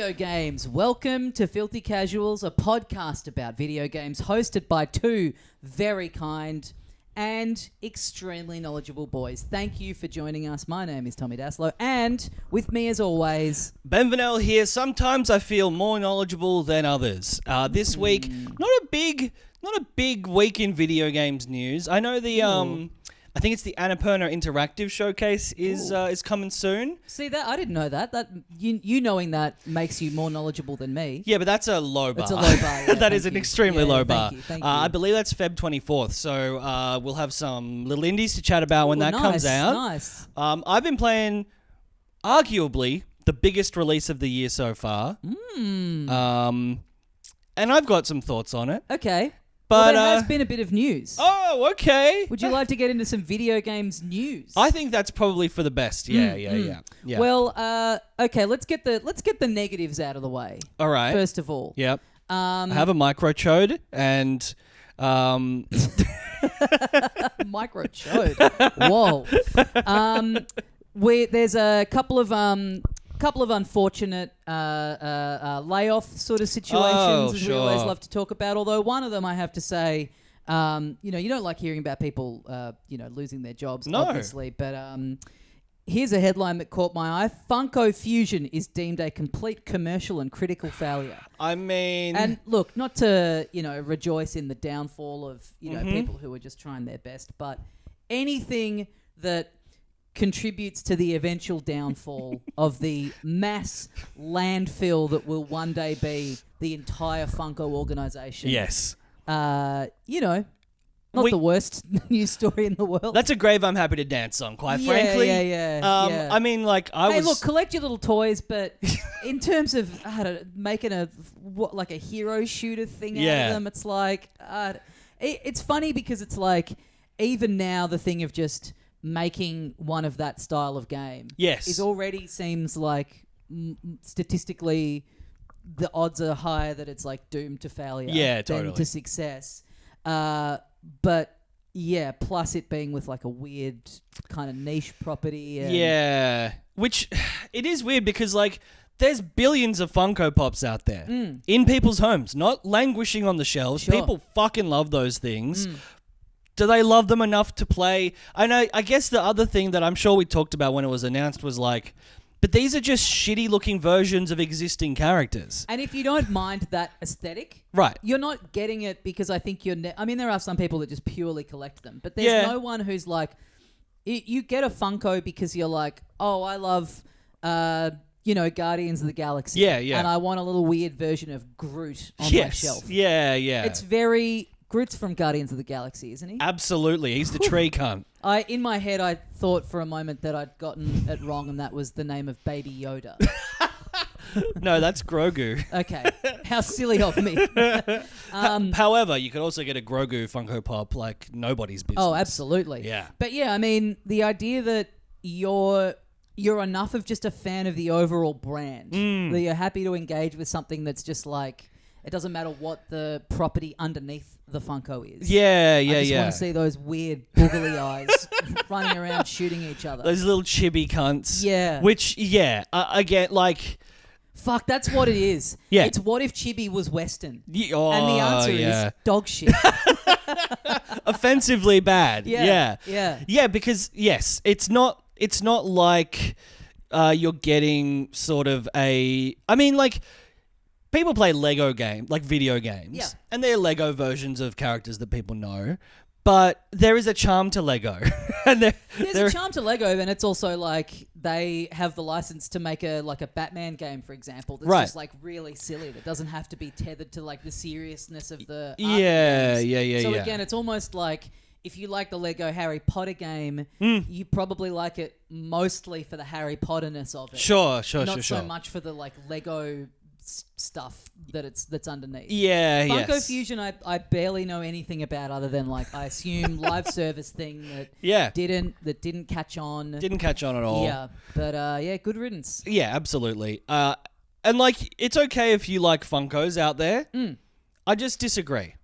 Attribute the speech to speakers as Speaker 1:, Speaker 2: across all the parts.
Speaker 1: Video games. Welcome to Filthy Casuals, a podcast about video games hosted by two very kind and extremely knowledgeable boys. Thank you for joining us. My name is Tommy Daslow, and with me as always...
Speaker 2: Ben Vanel here. Sometimes I feel more knowledgeable than others. This week, not a big week in video games news. I know I think it's the Annapurna Interactive Showcase is coming soon.
Speaker 1: See that? I didn't know that. That you knowing that makes you more knowledgeable than me.
Speaker 2: Yeah, but that's a low bar.
Speaker 1: It's a low bar. Yeah,
Speaker 2: that is an extremely low bar.
Speaker 1: Thank you.
Speaker 2: I believe that's Feb 24th. So we'll have some little indies to chat about when that comes out.
Speaker 1: Nice.
Speaker 2: I've been playing arguably the biggest release of the year so far. And I've got some thoughts on it.
Speaker 1: Okay.
Speaker 2: But
Speaker 1: there has been a bit of news.
Speaker 2: Oh, okay.
Speaker 1: Would you like to get into some video games news?
Speaker 2: I think that's probably for the best. Yeah.
Speaker 1: Well, okay. Let's get the negatives out of the way.
Speaker 2: All right.
Speaker 1: First of all.
Speaker 2: Yep. I have a microchode and
Speaker 1: microchode. Whoa. There's a couple of unfortunate layoff sort of situations, as we always love to talk about. Although one of them, I have to say, you don't like hearing about people, losing their jobs, obviously. But here's a headline that caught my eye: Funko Fusion is deemed a complete commercial and critical failure.
Speaker 2: I mean,
Speaker 1: and look, not to rejoice in the downfall of people who are just trying their best, but anything that contributes to the eventual downfall of the mass landfill that will one day be the entire Funko organization.
Speaker 2: Yes.
Speaker 1: Not the worst news story in the world.
Speaker 2: That's a grave I'm happy to dance on, quite frankly.
Speaker 1: Yeah.
Speaker 2: I mean,
Speaker 1: look, collect your little toys, but in terms of making a hero shooter thing out of them, it's like it's funny because it's like even now the thing of just making one of that style of game is already seems like statistically the odds are higher that it's like doomed to failure than to success. But yeah, plus it being with like a weird kind of niche property.
Speaker 2: Which it is weird because like there's billions of Funko Pops out there in people's homes, not languishing on the shelves.
Speaker 1: Sure.
Speaker 2: People fucking love those things. Do they love them enough to play? I guess the other thing that I'm sure we talked about when it was announced was like, but these are just shitty looking versions of existing characters.
Speaker 1: And if you don't mind that aesthetic,
Speaker 2: right,
Speaker 1: you're not getting it because I think I mean, there are some people that just purely collect them, but there's no one who's like, you get a Funko because you're like, oh, I love, Guardians of the Galaxy.
Speaker 2: Yeah.
Speaker 1: And I want a little weird version of Groot on my shelf.
Speaker 2: Yeah.
Speaker 1: It's very... Groot's from Guardians of the Galaxy, isn't he?
Speaker 2: Absolutely. He's the tree cunt.
Speaker 1: In my head, I thought for a moment that I'd gotten it wrong and that was the name of Baby Yoda.
Speaker 2: No, that's Grogu.
Speaker 1: Okay. How silly of me.
Speaker 2: However, you could also get a Grogu Funko Pop like nobody's business.
Speaker 1: Oh, absolutely.
Speaker 2: Yeah.
Speaker 1: But yeah, I mean, the idea that you're enough of just a fan of the overall brand, that you're happy to engage with something that's just like... It doesn't matter what the property underneath the Funko is.
Speaker 2: I
Speaker 1: just want to see those weird boogly eyes running around shooting each other.
Speaker 2: Those little chibi cunts.
Speaker 1: Yeah.
Speaker 2: Which, I get like...
Speaker 1: Fuck, that's what it is.
Speaker 2: Yeah.
Speaker 1: It's what if chibi was Western?
Speaker 2: And the
Speaker 1: answer is dog shit.
Speaker 2: Offensively bad.
Speaker 1: Yeah.
Speaker 2: Yeah, because, yes, it's not like you're getting sort of a... I mean, like... People play Lego games, like video games, and they're Lego versions of characters that people know, but there is a charm to Lego.
Speaker 1: There's a charm to Lego, and it's also like they have the license to make a Batman game, for example, that's just like really silly, that doesn't have to be tethered to like the seriousness of the games. So again, it's almost like if you like the Lego Harry Potter game, you probably like it mostly for the Harry Potterness of it.
Speaker 2: Sure.
Speaker 1: Not so much for the like Lego stuff that's underneath. Funko Fusion I barely know anything about other than like I assume live service thing that didn't catch on.
Speaker 2: Didn't catch on at all.
Speaker 1: Yeah. But good riddance.
Speaker 2: Yeah, absolutely. And like it's okay if you like Funkos out there. I just disagree.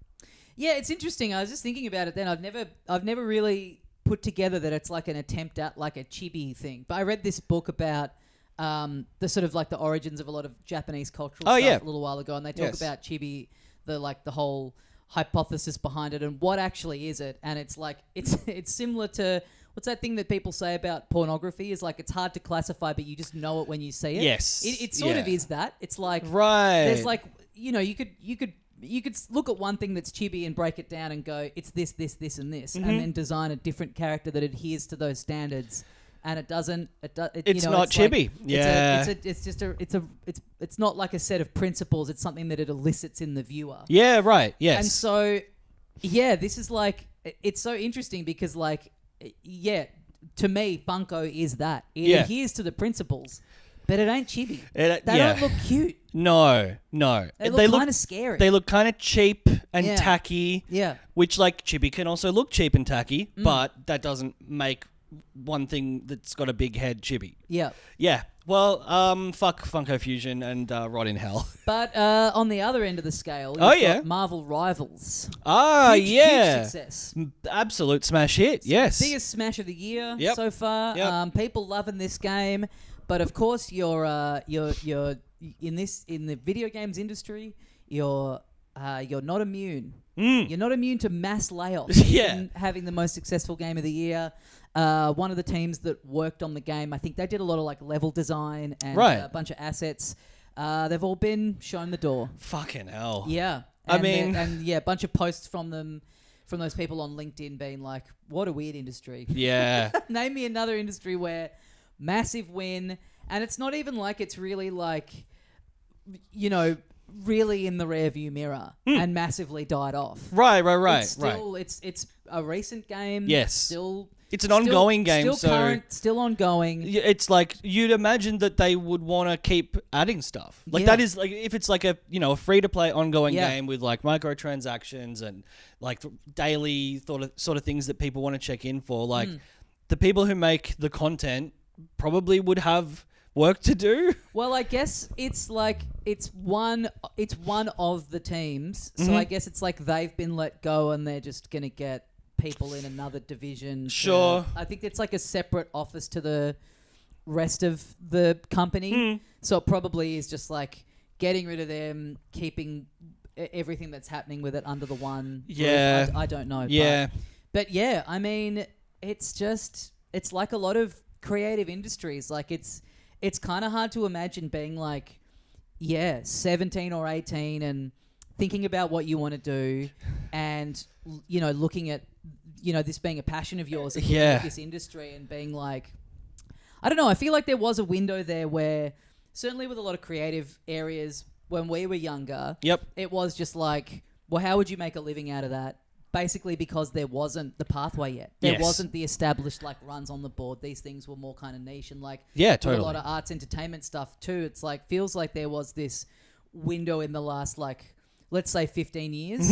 Speaker 1: Yeah, it's interesting. I was just thinking about it then. I've never really put together that it's like an attempt at like a chibi thing. But I read this book about the sort of like the origins of a lot of Japanese cultural
Speaker 2: Oh,
Speaker 1: stuff
Speaker 2: yeah.
Speaker 1: a little while ago, and they talk
Speaker 2: Yes.
Speaker 1: about chibi, the whole hypothesis behind it and what actually is it, and it's like it's similar to. What's that thing that people say about pornography? Is like it's hard to classify, but you just know it when you see it.
Speaker 2: Yes.
Speaker 1: It sort of
Speaker 2: Yeah.
Speaker 1: is that. It's like
Speaker 2: Right.
Speaker 1: there's like you could look at one thing that's chibi and break it down and go it's this, and this, and then design a different character that adheres to those standards, and it doesn't.
Speaker 2: It's not chibi.
Speaker 1: It's not like a set of principles. It's something that it elicits in the viewer.
Speaker 2: Yeah, right. Yes.
Speaker 1: And so, yeah, this is like it's so interesting because like. Yeah, to me, Funko is that. It adheres to the principles, but it ain't chibi. They don't look cute.
Speaker 2: No.
Speaker 1: They look kind of scary.
Speaker 2: They look kind of cheap and
Speaker 1: Yeah.
Speaker 2: tacky.
Speaker 1: Yeah.
Speaker 2: Which, like, chibi can also look cheap and tacky, but that doesn't make one thing that's got a big head chibi.
Speaker 1: Yeah.
Speaker 2: Yeah. Well, fuck Funko Fusion and rot in hell.
Speaker 1: But on the other end of the scale, you've got Marvel Rivals. Huge success.
Speaker 2: Absolute smash hit. Yes.
Speaker 1: Biggest smash of the year so far.
Speaker 2: Yep.
Speaker 1: People loving this game, but of course you're in the video games industry. You're not immune. You're not immune to mass layoffs. Even having the most successful game of the year. One of the teams that worked on the game, I think they did a lot of like level design and a bunch of assets. They've all been shown the door.
Speaker 2: Fucking hell.
Speaker 1: Yeah. A bunch of posts from those people on LinkedIn being like, what a weird industry.
Speaker 2: Yeah.
Speaker 1: Name me another industry where massive win, and it's not even like it's really like, really in the rearview mirror and massively died off.
Speaker 2: Right.
Speaker 1: It's still, it's a recent game.
Speaker 2: Yes. It's an
Speaker 1: still
Speaker 2: ongoing game,
Speaker 1: still
Speaker 2: so
Speaker 1: current, still ongoing.
Speaker 2: it's like you'd imagine that they would want to keep adding stuff. Like that is like if it's like a free to play ongoing game with like microtransactions and like daily sort of things that people want to check in for. Like the people who make the content probably would have work to do.
Speaker 1: Well, I guess it's like it's one of the teams. So I guess it's like they've been let go and they're just gonna get people in another division.
Speaker 2: Sure.
Speaker 1: I think it's like a separate office to the rest of the company. So it probably is just like getting rid of them, keeping everything that's happening with it under the one roof. I don't know.
Speaker 2: Yeah.
Speaker 1: But yeah, I mean, it's like a lot of creative industries. Like it's kind of hard to imagine being like, 17 or 18 and thinking about what you want to do and, looking at, this being a passion of yours and looking at this industry and being like, I don't know, I feel like there was a window there where certainly with a lot of creative areas when we were younger, it was just like, well, how would you make a living out of that? Basically because there wasn't the pathway yet. There wasn't the established like runs on the board. These things were more kind of niche and like
Speaker 2: totally.
Speaker 1: a lot of arts entertainment stuff too. It's like feels like there was this window in the last like let's say 15 years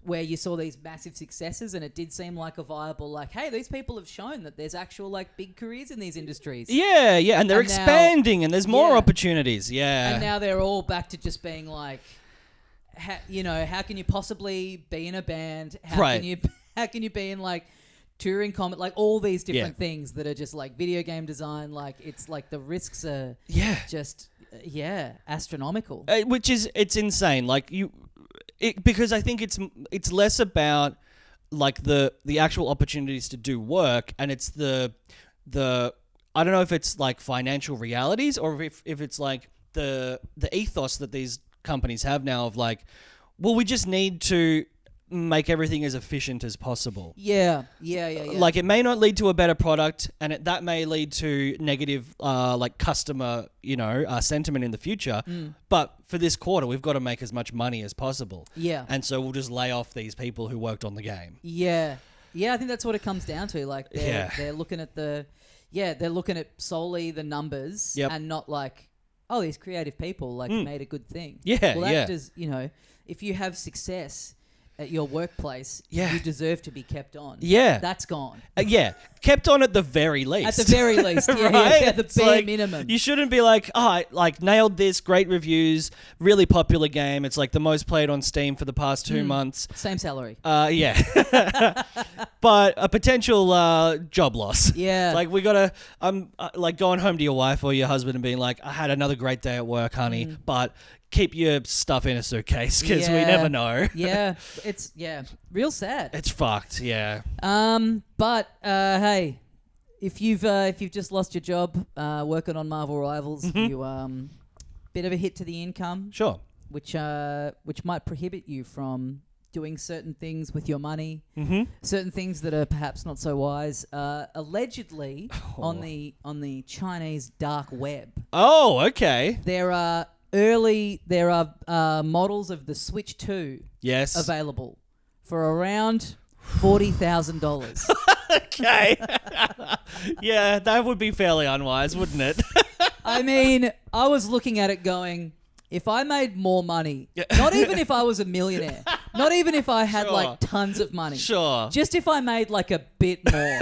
Speaker 1: where you saw these massive successes and it did seem like a viable like, hey, these people have shown that there's actual like big careers in these industries.
Speaker 2: Yeah, and they're expanding and there's more opportunities. Yeah.
Speaker 1: And now they're all back to just being like how can you possibly be in a band? How can you be in like touring comedy? Like all these different things that are just like video game design. Like it's like the risks are just astronomical.
Speaker 2: It's insane. Like because I think it's less about like the actual opportunities to do work, and it's the I don't know if it's like financial realities or if it's like the ethos that these companies have now of like, well, we just need to make everything as efficient as possible.
Speaker 1: Yeah.
Speaker 2: Like it may not lead to a better product, and that may lead to negative, like customer, sentiment in the future. But for this quarter, we've got to make as much money as possible.
Speaker 1: Yeah.
Speaker 2: And so we'll just lay off these people who worked on the game.
Speaker 1: Yeah. I think that's what it comes down to. Like they're looking at they're looking at solely the numbers and not like, oh, these creative people like made a good thing.
Speaker 2: Yeah,
Speaker 1: well, that does, if you have success, at your workplace,
Speaker 2: Yeah.
Speaker 1: you deserve to be kept on.
Speaker 2: Yeah.
Speaker 1: That's gone.
Speaker 2: Yeah, kept on at the very least.
Speaker 1: At the very least, yeah,
Speaker 2: Right?
Speaker 1: yeah, the
Speaker 2: It's
Speaker 1: bare
Speaker 2: like,
Speaker 1: minimum.
Speaker 2: You shouldn't be like, I nailed this, great reviews, really popular game. It's like the most played on Steam for the past 2 months.
Speaker 1: Same salary.
Speaker 2: Yeah. But a potential job loss.
Speaker 1: Yeah.
Speaker 2: Like we gotta, like going home to your wife or your husband and being like, I had another great day at work, honey, but keep your stuff in a suitcase because we never know.
Speaker 1: Yeah, it's real sad.
Speaker 2: It's fucked. Yeah.
Speaker 1: But hey, if you've just lost your job working on Marvel Rivals, you bit of a hit to the income,
Speaker 2: Sure.
Speaker 1: which might prohibit you from doing certain things with your money, certain things that are perhaps not so wise. Allegedly, on the Chinese dark web,
Speaker 2: Oh, okay.
Speaker 1: there are models of the Switch 2
Speaker 2: Yes.
Speaker 1: available for around $40,000.
Speaker 2: Okay. Yeah, that would be fairly unwise, wouldn't it?
Speaker 1: I mean, I was looking at it going, if I made more money, not even if I was a millionaire, not even if I had
Speaker 2: Sure.
Speaker 1: like tons of money,
Speaker 2: Sure.
Speaker 1: just if I made like a bit more,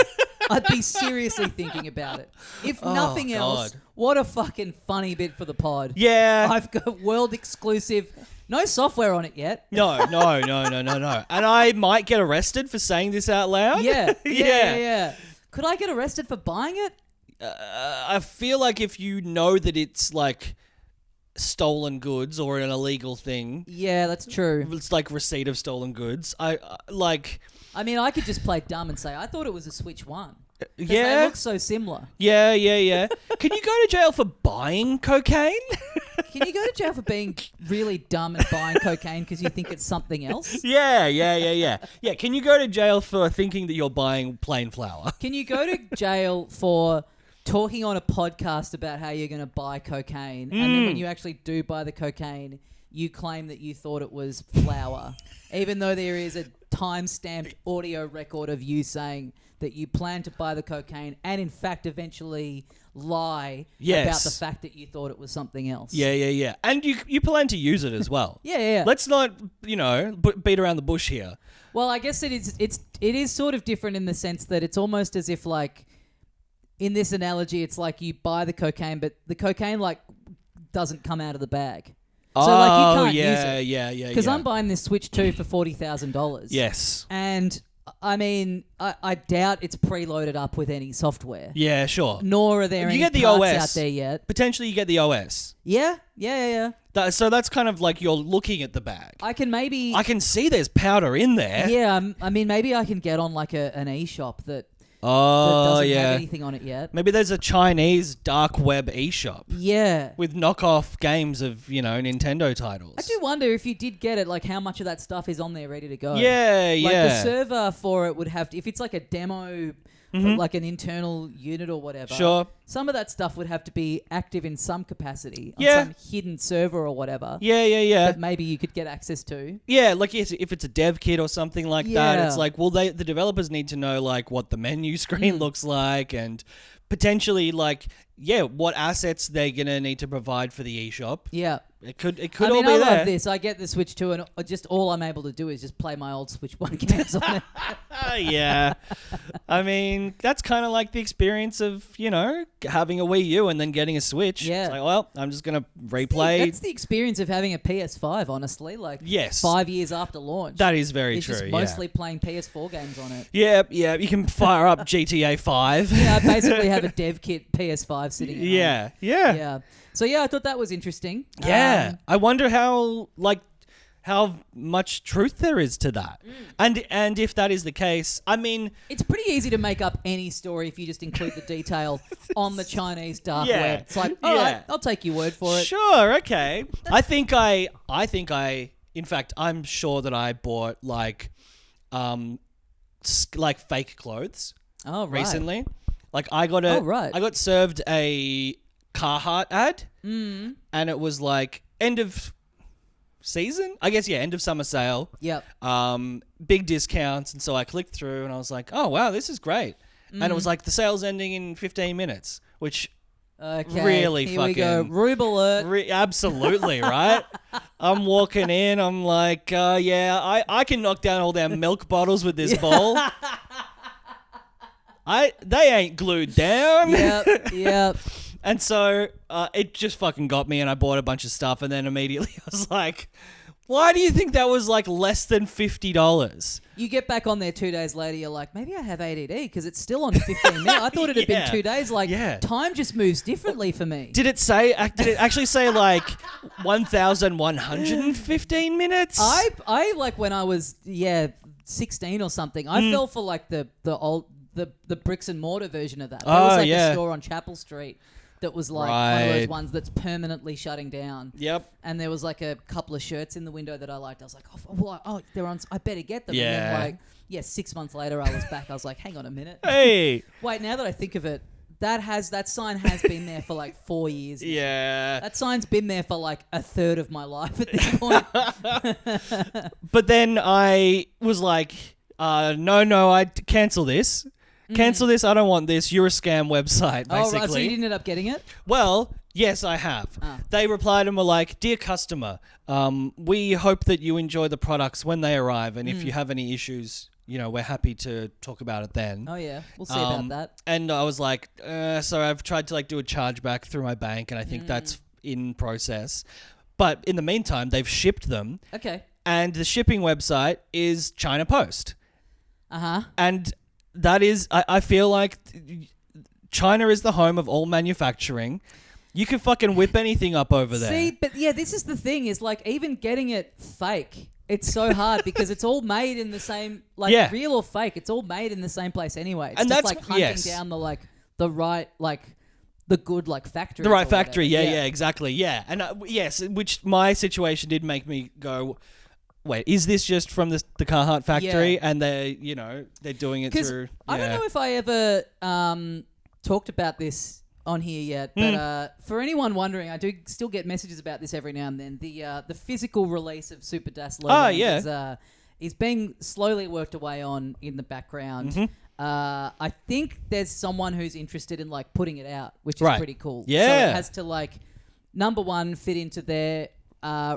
Speaker 1: I'd be seriously thinking about it. If nothing else,
Speaker 2: God.
Speaker 1: what a fucking funny bit for the pod.
Speaker 2: Yeah.
Speaker 1: I've got world exclusive, no software on it yet.
Speaker 2: No. And I might get arrested for saying this out loud.
Speaker 1: Yeah. Could I get arrested for buying it?
Speaker 2: I feel like if you know that it's like stolen goods or an illegal thing,
Speaker 1: Yeah, that's true.
Speaker 2: it's like receipt of stolen goods. I
Speaker 1: mean, I could just play dumb and say, I thought it was a Switch 1. 'Cause
Speaker 2: yeah.
Speaker 1: They look so similar.
Speaker 2: Yeah. Can you go to jail for buying cocaine?
Speaker 1: Can you go to jail for being really dumb and buying cocaine because you think it's something else?
Speaker 2: Yeah. Yeah, can you go to jail for thinking that you're buying plain flour?
Speaker 1: Can you go to jail for talking on a podcast about how you're going to buy cocaine, and then when you actually do buy the cocaine, you claim that you thought it was flour, even though there is a time-stamped audio record of you saying that you plan to buy the cocaine and in fact eventually lie about the fact that you thought it was something else.
Speaker 2: Yeah. And you plan to use it as well.
Speaker 1: Yeah.
Speaker 2: Let's not, beat around the bush here.
Speaker 1: Well, I guess it is sort of different in the sense that it's almost as if like in this analogy, it's like you buy the cocaine, but the cocaine like doesn't come out of the bag. So like you can't use it.
Speaker 2: Yeah.
Speaker 1: Because I'm buying this Switch 2 for $40,000.
Speaker 2: Yes.
Speaker 1: And I mean, I doubt it's preloaded up with any software.
Speaker 2: Yeah, sure.
Speaker 1: Nor are there any
Speaker 2: get the
Speaker 1: parts
Speaker 2: OS
Speaker 1: out there yet.
Speaker 2: Potentially you get the OS.
Speaker 1: Yeah.
Speaker 2: So that's kind of like you're looking at the bag.
Speaker 1: I
Speaker 2: can see there's powder in there.
Speaker 1: Yeah, I mean, maybe I can get on like an eShop that doesn't have anything on it yet.
Speaker 2: Maybe there's a Chinese dark web eShop.
Speaker 1: Yeah.
Speaker 2: With knockoff games of, Nintendo titles.
Speaker 1: I do wonder if you did get it, like how much of that stuff is on there ready to go.
Speaker 2: Yeah.
Speaker 1: Like the server for it would have to, if it's like a demo, like an internal unit or whatever.
Speaker 2: Sure.
Speaker 1: Some of that stuff would have to be active in some capacity on
Speaker 2: Yeah.
Speaker 1: some hidden server or whatever.
Speaker 2: Yeah.
Speaker 1: That maybe you could get access to.
Speaker 2: Yeah, like if it's a dev kit or something like that,
Speaker 1: Yeah.
Speaker 2: it's like, well, the developers need to know like what the menu screen looks like and potentially like, what assets they're gonna need to provide for the eShop.
Speaker 1: Yeah.
Speaker 2: It could
Speaker 1: I
Speaker 2: all
Speaker 1: mean,
Speaker 2: be
Speaker 1: I
Speaker 2: there.
Speaker 1: love this. I get the Switch 2 and just all I'm able to do is just play my old Switch 1 games on it.
Speaker 2: Yeah. I mean, that's kind of like the experience of, having a Wii U and then getting a Switch.
Speaker 1: Yeah.
Speaker 2: It's like, well, I'm just going to replay.
Speaker 1: That's the experience of having a PS5, honestly. Like,
Speaker 2: Yes.
Speaker 1: 5 years after launch.
Speaker 2: That is very
Speaker 1: it's
Speaker 2: true.
Speaker 1: just mostly playing PS4 games on it.
Speaker 2: Yeah. You can fire up GTA 5.
Speaker 1: Yeah, I basically have a dev kit PS5 sitting at home.
Speaker 2: Yeah.
Speaker 1: So yeah, I thought that was interesting.
Speaker 2: Yeah. I wonder how much truth there is to that. And if that is the case, I mean,
Speaker 1: it's pretty easy to make up any story if you just include the detail on the Chinese dark web. It's like, all right, I'll take your word for it.
Speaker 2: Sure, okay. I think in fact, I'm sure that I bought like fake clothes recently. Like I got served a Carhartt ad, and it was like end of season, I guess. End of summer sale.
Speaker 1: Yep.
Speaker 2: Big discounts, and so I clicked through, and I was like, "Oh wow, this is great!" And it was like the sale's ending in 15 minutes, which
Speaker 1: Okay.
Speaker 2: Really
Speaker 1: here
Speaker 2: fucking...
Speaker 1: we go. Rube alert.
Speaker 2: Absolutely, right? I'm walking in. I'm like, I can knock down all their milk bottles with this bowl. They ain't glued down.
Speaker 1: Yep.
Speaker 2: And so it just fucking got me, and I bought a bunch of stuff, and then immediately I was like, why do you think that was like less than $50?
Speaker 1: You get back on there 2 days later, you're like, maybe I have ADD because it's still on 15 minutes. I thought it had been 2 days. Like, time just moves differently for me.
Speaker 2: Did it actually say like 1,115 minutes?
Speaker 1: I like when I was 16 or something. I fell for like the bricks and mortar version of that. There was like a store on Chapel Street that was like one of those ones that's permanently shutting down.
Speaker 2: Yep.
Speaker 1: And there was like a couple of shirts in the window that I liked. I was like, they're on. I better get them.
Speaker 2: Yeah.
Speaker 1: And then 6 months later, I was back. I was like, hang on a minute.
Speaker 2: Hey.
Speaker 1: Wait, now that I think of it, that sign has been there for like 4 years now.
Speaker 2: Yeah.
Speaker 1: That sign's been there for like a third of my life at this point.
Speaker 2: But then I was like, no, I'd cancel this. Cancel this. I don't want this. You're a scam website, basically.
Speaker 1: Oh, right. So you didn't end up getting it?
Speaker 2: Well, yes, I have. They replied and were like, dear customer, we hope that you enjoy the products when they arrive. And if you have any issues, we're happy to talk about it then.
Speaker 1: Oh, yeah. We'll see about that.
Speaker 2: And I was like, so I've tried to like do a chargeback through my bank, and I think that's in process. But in the meantime, they've shipped them.
Speaker 1: Okay.
Speaker 2: And the shipping website is China Post.
Speaker 1: Uh-huh.
Speaker 2: And that is, I feel like China is the home of all manufacturing. You can fucking whip anything up over there.
Speaker 1: See, but this is the thing, is like even getting it fake, it's so hard because it's all made in the same, real or fake, it's all made in the same place anyway. It's
Speaker 2: and
Speaker 1: just
Speaker 2: that's
Speaker 1: like hunting down the right, the good factory.
Speaker 2: The right factory, yeah, exactly, yeah. And yes, which my situation did make me go, wait, is this just from the Carhartt factory and they're doing it through... Yeah.
Speaker 1: I don't know if I ever talked about this on here yet, but for anyone wondering, I do still get messages about this every now and then. The physical release of Super Das Lowland is being slowly worked away on in the background. I think there's someone who's interested in putting it out, which is pretty cool.
Speaker 2: Yeah.
Speaker 1: So it has to number one, fit into their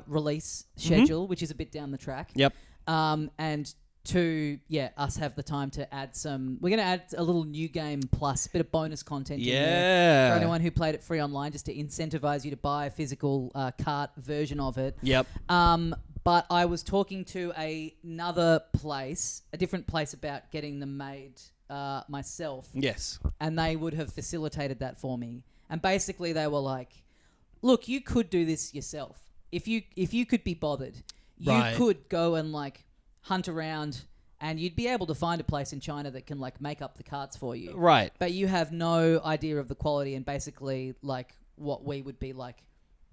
Speaker 1: release schedule, which is a bit down the track.
Speaker 2: Yep.
Speaker 1: And two, us have the time to add some... We're going to add a little new game plus, a bit of bonus content in there for anyone who played it free online, just to incentivize you to buy a physical cart version of it.
Speaker 2: Yep.
Speaker 1: But I was talking to another place, a different place, about getting them made myself.
Speaker 2: Yes.
Speaker 1: And they would have facilitated that for me. And basically they were like, look, you could do this yourself. If you could be bothered, you could go and hunt around, and you'd be able to find a place in China that can make up the carts for you.
Speaker 2: Right.
Speaker 1: But you have no idea of the quality, and basically what we would be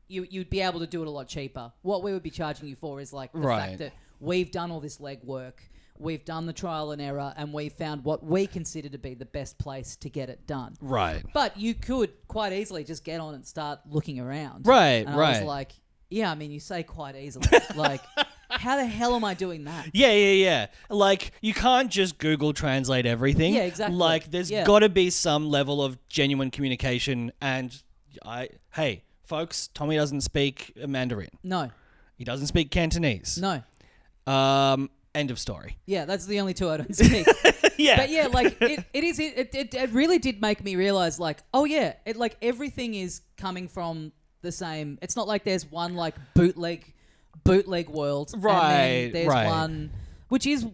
Speaker 1: you'd be able to do it a lot cheaper. What we would be charging you for is the fact that we've done all this legwork, we've done the trial and error, and we've found what we consider to be the best place to get it done. Right. But you could quite easily just get on and start looking around.
Speaker 2: Right,
Speaker 1: and I was like, yeah, I mean, you say quite easily. How the hell am I doing that?
Speaker 2: Yeah. You can't just Google Translate everything.
Speaker 1: Yeah, exactly.
Speaker 2: There's got to be some level of genuine communication. And hey, folks, Tommy doesn't speak Mandarin. No. He doesn't speak Cantonese.
Speaker 1: No.
Speaker 2: End of story.
Speaker 1: Yeah, that's the only two I don't speak.
Speaker 2: Yeah.
Speaker 1: But yeah, it really did make me realize, everything is coming from the same. It's not like there's one bootleg world,
Speaker 2: right?
Speaker 1: And then there's one, which is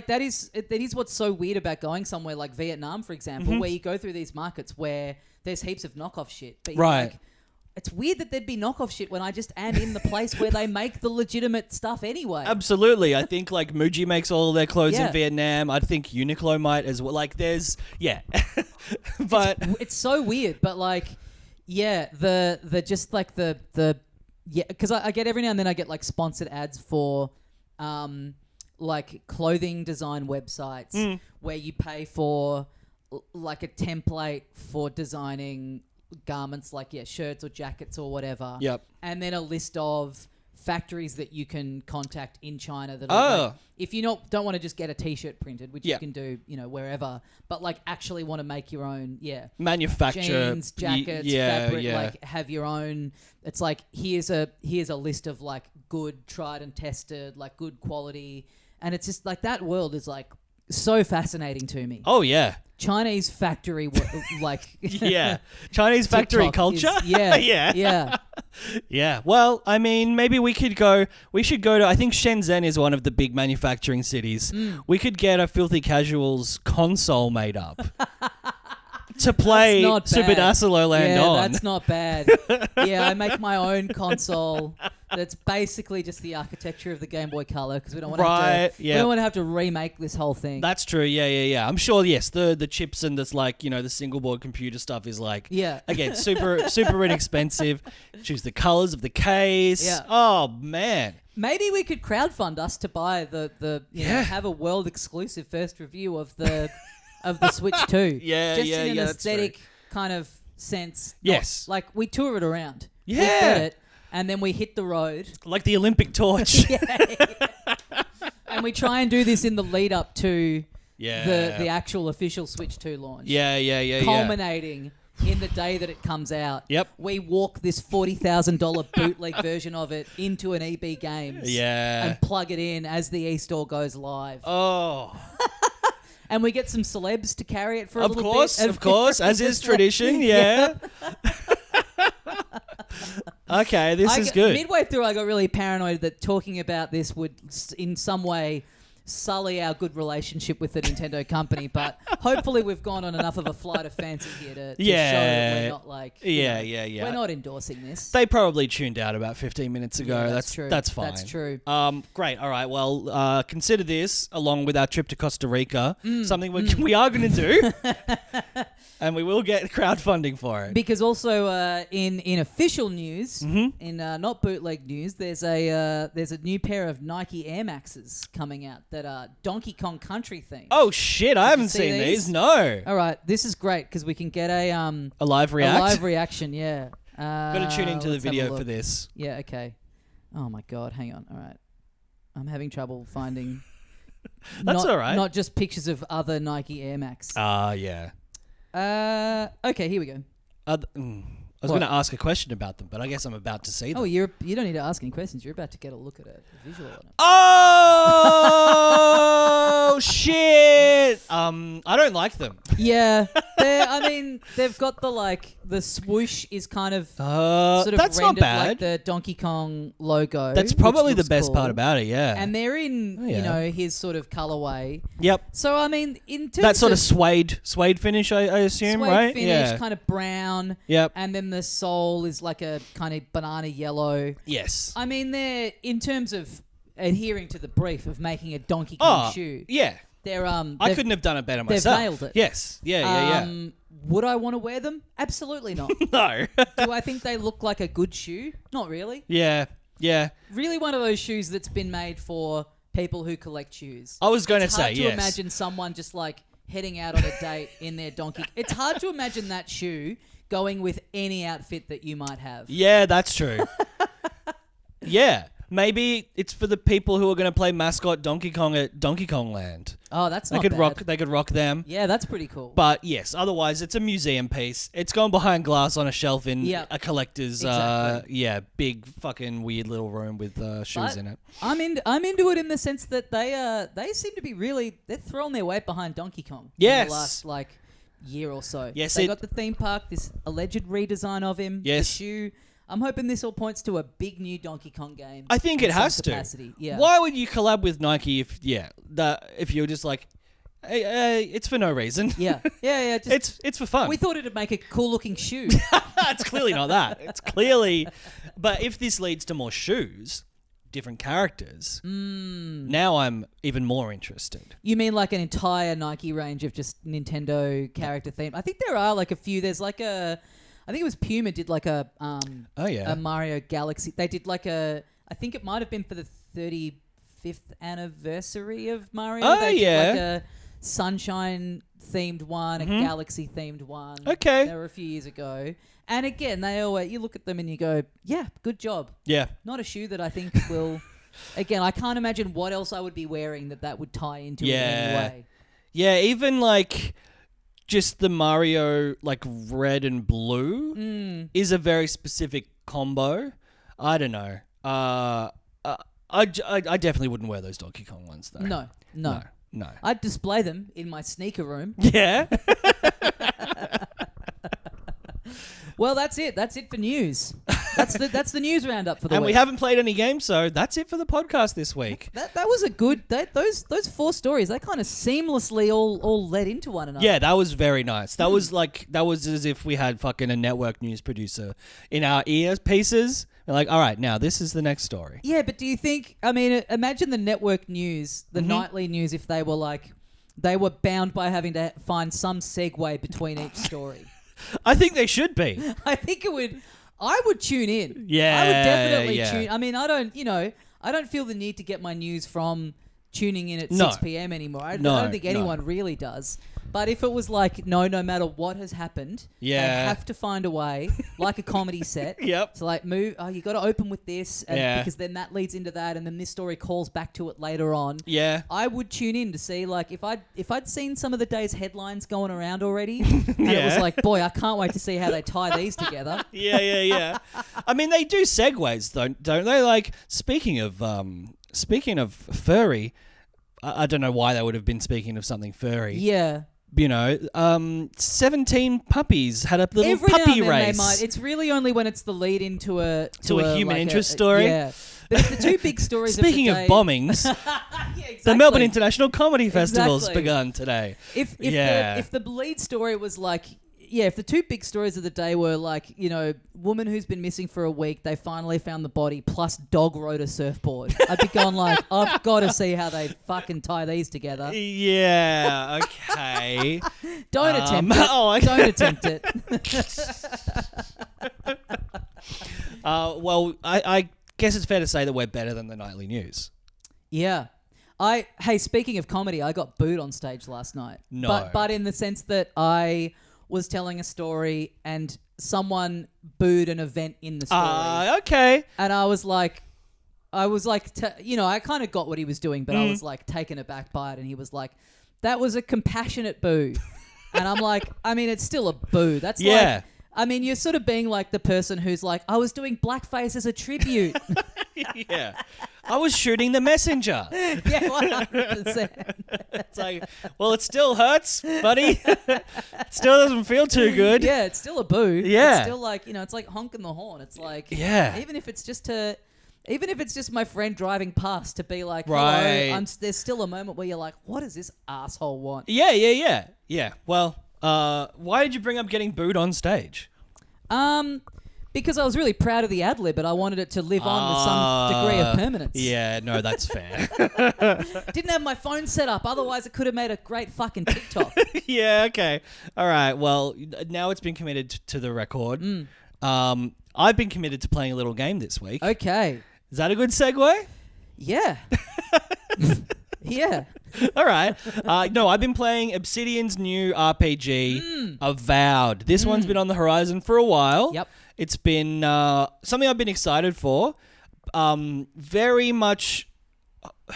Speaker 1: that is what's so weird about going somewhere like Vietnam, for example, where you go through these markets where there's heaps of knockoff shit, but it's weird that there'd be knockoff shit when I just am in the place where they make the legitimate stuff anyway.
Speaker 2: Absolutely. I think Muji makes all of their clothes in Vietnam. I think Uniqlo might as well. There's but
Speaker 1: it's so weird, but because I get every now and then I get sponsored ads for clothing design websites where you pay for a template for designing garments shirts or jackets or whatever.
Speaker 2: Yep.
Speaker 1: And then a list of factories that you can contact in China that are like, if you don't want to just get a t-shirt printed, which you can do, wherever, but like actually want to make your own,
Speaker 2: manufacture
Speaker 1: jeans, jackets, fabric, like have your own. It's like here's a list of like good, tried and tested, like good quality, and it's just like that world is like so fascinating to me.
Speaker 2: Oh yeah.
Speaker 1: Chinese factory,
Speaker 2: Chinese factory
Speaker 1: TikTok
Speaker 2: culture.
Speaker 1: Yeah.
Speaker 2: Well, I mean, maybe we should go to, I think Shenzhen is one of the big manufacturing cities. We could get a Filthy Casuals console made up to play Super Dasilo Land on.
Speaker 1: Yeah, that's not bad. I make my own console that's basically just the architecture of the Game Boy Color because we don't want we don't want to have to remake this whole thing.
Speaker 2: That's true. Yeah. I'm sure. Yes, the chips and this like the single board computer stuff is like again super inexpensive. Choose the colors of the case.
Speaker 1: Yeah.
Speaker 2: Oh man.
Speaker 1: Maybe we could crowdfund us to buy the have a world exclusive first review of the Switch 2.
Speaker 2: Just
Speaker 1: in an aesthetic kind of sense.
Speaker 2: Yes.
Speaker 1: Like we tour it around.
Speaker 2: Yeah.
Speaker 1: We get it. And then we hit the road.
Speaker 2: Like the Olympic torch.
Speaker 1: And we try and do this in the lead up to the actual official Switch 2 launch.
Speaker 2: Yeah.
Speaker 1: Culminating in the day that it comes out.
Speaker 2: Yep.
Speaker 1: We walk this $40,000 bootleg version of it into an EB Games.
Speaker 2: Yeah.
Speaker 1: And plug it in as the e-store goes live.
Speaker 2: Oh.
Speaker 1: And we get some celebs to carry it for a little bit.
Speaker 2: Of course, as is tradition, yeah. Okay, this is good.
Speaker 1: Midway through, I got really paranoid that talking about this would in some way sully our good relationship with the Nintendo company, but hopefully we've gone on enough of a flight of fancy here to show that we're not like... We're not endorsing this.
Speaker 2: They probably tuned out about 15 minutes ago.
Speaker 1: Yeah, that's true.
Speaker 2: That's fine.
Speaker 1: That's true.
Speaker 2: Great. All right. Well, consider this, along with our trip to Costa Rica, something we are going to do. And we will get crowdfunding for it.
Speaker 1: Because also in official news, in not bootleg news, there's a new pair of Nike Air Maxes coming out that are Donkey Kong Country themed.
Speaker 2: Oh shit! I haven't seen these. No.
Speaker 1: All right, this is great because we can get a
Speaker 2: live react.
Speaker 1: A live reaction. Yeah.
Speaker 2: Got to tune into the video for this.
Speaker 1: Yeah. Okay. Oh my god! Hang on. All right. I'm having trouble finding.
Speaker 2: That's all right.
Speaker 1: Not just pictures of other Nike Air Max.
Speaker 2: Yeah.
Speaker 1: Okay, here we go.
Speaker 2: I was going to ask a question about them, but I guess I'm about to see them.
Speaker 1: Oh, you don't need to ask any questions. You're about to get a look at a visual on it.
Speaker 2: Oh shit! I don't like them.
Speaker 1: Yeah, they've got the swoosh is kind of sort of
Speaker 2: that's not
Speaker 1: rendered
Speaker 2: bad.
Speaker 1: like the Donkey Kong logo.
Speaker 2: That's probably the best
Speaker 1: cool.
Speaker 2: part about it. Yeah,
Speaker 1: and they're in his sort of colorway.
Speaker 2: Yep.
Speaker 1: So in terms
Speaker 2: that sort of suede finish, I assume,
Speaker 1: suede
Speaker 2: right?
Speaker 1: finish, kind of brown.
Speaker 2: Yep.
Speaker 1: And then the sole is like a kind of banana yellow.
Speaker 2: Yes.
Speaker 1: They're in terms of adhering to the brief of making a Donkey Kong shoe.
Speaker 2: Yeah.
Speaker 1: I
Speaker 2: couldn't have done it better myself.
Speaker 1: They've nailed it.
Speaker 2: Yes. Yeah.
Speaker 1: Would I want to wear them? Absolutely not.
Speaker 2: No.
Speaker 1: Do I think they look like a good shoe? Not really.
Speaker 2: Yeah.
Speaker 1: Really one of those shoes that's been made for people who collect shoes.
Speaker 2: I was going to say,
Speaker 1: It's hard to imagine someone just like heading out on a date in their Donkey... It's hard to imagine that shoe going with any outfit that you might have.
Speaker 2: Yeah, that's true. Yeah. Maybe it's for the people who are going to play mascot Donkey Kong at Donkey Kong Land.
Speaker 1: Oh, that's not bad.
Speaker 2: They could rock them.
Speaker 1: Yeah, that's pretty cool.
Speaker 2: But yes, otherwise it's a museum piece. It's gone behind glass on a shelf in a collector's big fucking weird little room with shoes in it.
Speaker 1: I'm into it in the sense that they seem to be they're throwing their weight behind Donkey Kong.
Speaker 2: Yes.
Speaker 1: In the last year or so.
Speaker 2: Yes,
Speaker 1: they got the theme park, this alleged redesign of him.
Speaker 2: Yes.
Speaker 1: The shoe. I'm hoping this all points to a big new Donkey Kong game.
Speaker 2: I think it has to.
Speaker 1: Yeah.
Speaker 2: Why would you collab with Nike if you're just like, hey, it's for no reason.
Speaker 1: Yeah.
Speaker 2: It's for fun.
Speaker 1: We thought it'd make a cool looking shoe.
Speaker 2: It's clearly not that. It's clearly, but if this leads to more shoes, different characters, now I'm even more interested.
Speaker 1: You mean like an entire Nike range of just Nintendo character theme? I think there are like a few. There's like I think it was Puma did like a Mario Galaxy. They did like I think it might have been for the 35th anniversary of Mario. They did like a Sunshine themed one, a galaxy themed one.
Speaker 2: Okay.
Speaker 1: They were a few years ago. And again, they always, you look at them and you go, yeah, good job.
Speaker 2: Yeah.
Speaker 1: Not a shoe that I think will... Again, I can't imagine what else I would be wearing that would tie into it in any way.
Speaker 2: Yeah, even like just the Mario like red and blue is a very specific combo. I don't know. I definitely wouldn't wear those Donkey Kong ones though. No.
Speaker 1: I'd display them in my sneaker room.
Speaker 2: Yeah.
Speaker 1: Well, that's it. That's it for news. That's the news roundup for the week.
Speaker 2: And we haven't played any games, so that's it for the podcast this week.
Speaker 1: That was a good... those 4 stories, they kind of seamlessly all led into one another.
Speaker 2: Yeah, that was very nice. That was as if we had fucking a network news producer in our earpieces. We're like, all right, now this is the next story.
Speaker 1: Yeah, but do you think... I mean, imagine the network news, the nightly news, if they were like... They were bound by having to find some segue between each story.
Speaker 2: I think they should be.
Speaker 1: I think it would... I would tune in.
Speaker 2: Yeah,
Speaker 1: I would definitely tune... I mean, I don't feel the need to get my news from tuning in at 6 p.m. anymore. I don't think anyone really does. But if it was like, no matter what has happened, they have to find a way, like a comedy set.
Speaker 2: Yep.
Speaker 1: So like, you got to open with this, because then that leads into that, and then this story calls back to it later on.
Speaker 2: Yeah.
Speaker 1: I would tune in to see, like, if I'd seen some of the day's headlines going around already, and it was like, boy, I can't wait to see how they tie these together.
Speaker 2: Yeah. I mean, they do segues, don't they? Like, speaking of furry, I don't know why they would have been speaking of something furry.
Speaker 1: Yeah.
Speaker 2: 17 puppies had a little
Speaker 1: Every
Speaker 2: puppy
Speaker 1: now and then
Speaker 2: race.
Speaker 1: They might. It's really only when it's the lead into a
Speaker 2: human interest story.
Speaker 1: Yeah. But if the 2 big stories
Speaker 2: Speaking
Speaker 1: of the
Speaker 2: of
Speaker 1: day,
Speaker 2: bombings,
Speaker 1: exactly.
Speaker 2: the Melbourne International Comedy Festival's begun today.
Speaker 1: If the lead story was like... Yeah, if the 2 big stories of the day were like, woman who's been missing for a week, they finally found the body, plus dog rode a surfboard. I'd be going like, I've got to see how they fucking tie these together.
Speaker 2: Yeah, okay.
Speaker 1: Don't attempt it. Don't attempt it.
Speaker 2: Well, I guess it's fair to say that we're better than the nightly news.
Speaker 1: Yeah. Hey, speaking of comedy, I got booed on stage last night.
Speaker 2: No.
Speaker 1: But in the sense that I was telling a story and someone booed an event in the story.
Speaker 2: Okay.
Speaker 1: And I was like, I kind of got what he was doing, but I was like taken aback by it. And he was like, that was a compassionate boo. And I'm like, I mean, it's still a boo. That's like, I mean, you're sort of being like the person who's like, I was doing blackface as a tribute.
Speaker 2: Yeah. I was shooting the messenger.
Speaker 1: Yeah, 100%.
Speaker 2: It's like, well, it still hurts, buddy. It still doesn't feel too good.
Speaker 1: Yeah, it's still a boo.
Speaker 2: Yeah.
Speaker 1: It's still like, it's like honking the horn. It's like, even if it's just my friend driving past to be like, hello, there's still a moment where you're like, what does this asshole want?
Speaker 2: Yeah. Well, why did you bring up getting booed on stage?
Speaker 1: Because I was really proud of the ad-lib, but I wanted it to live on with some degree of permanence.
Speaker 2: Yeah, no, that's fair.
Speaker 1: Didn't have my phone set up, otherwise it could have made a great fucking TikTok.
Speaker 2: Yeah, okay. All right, well, now it's been committed to the record. I've been committed to playing a little game this week.
Speaker 1: Okay.
Speaker 2: Is that a good segue?
Speaker 1: Yeah. Yeah.
Speaker 2: All right. No, I've been playing Obsidian's new RPG, Avowed. This one's been on the horizon for a while.
Speaker 1: Yep.
Speaker 2: It's been something I've been excited for. Very much,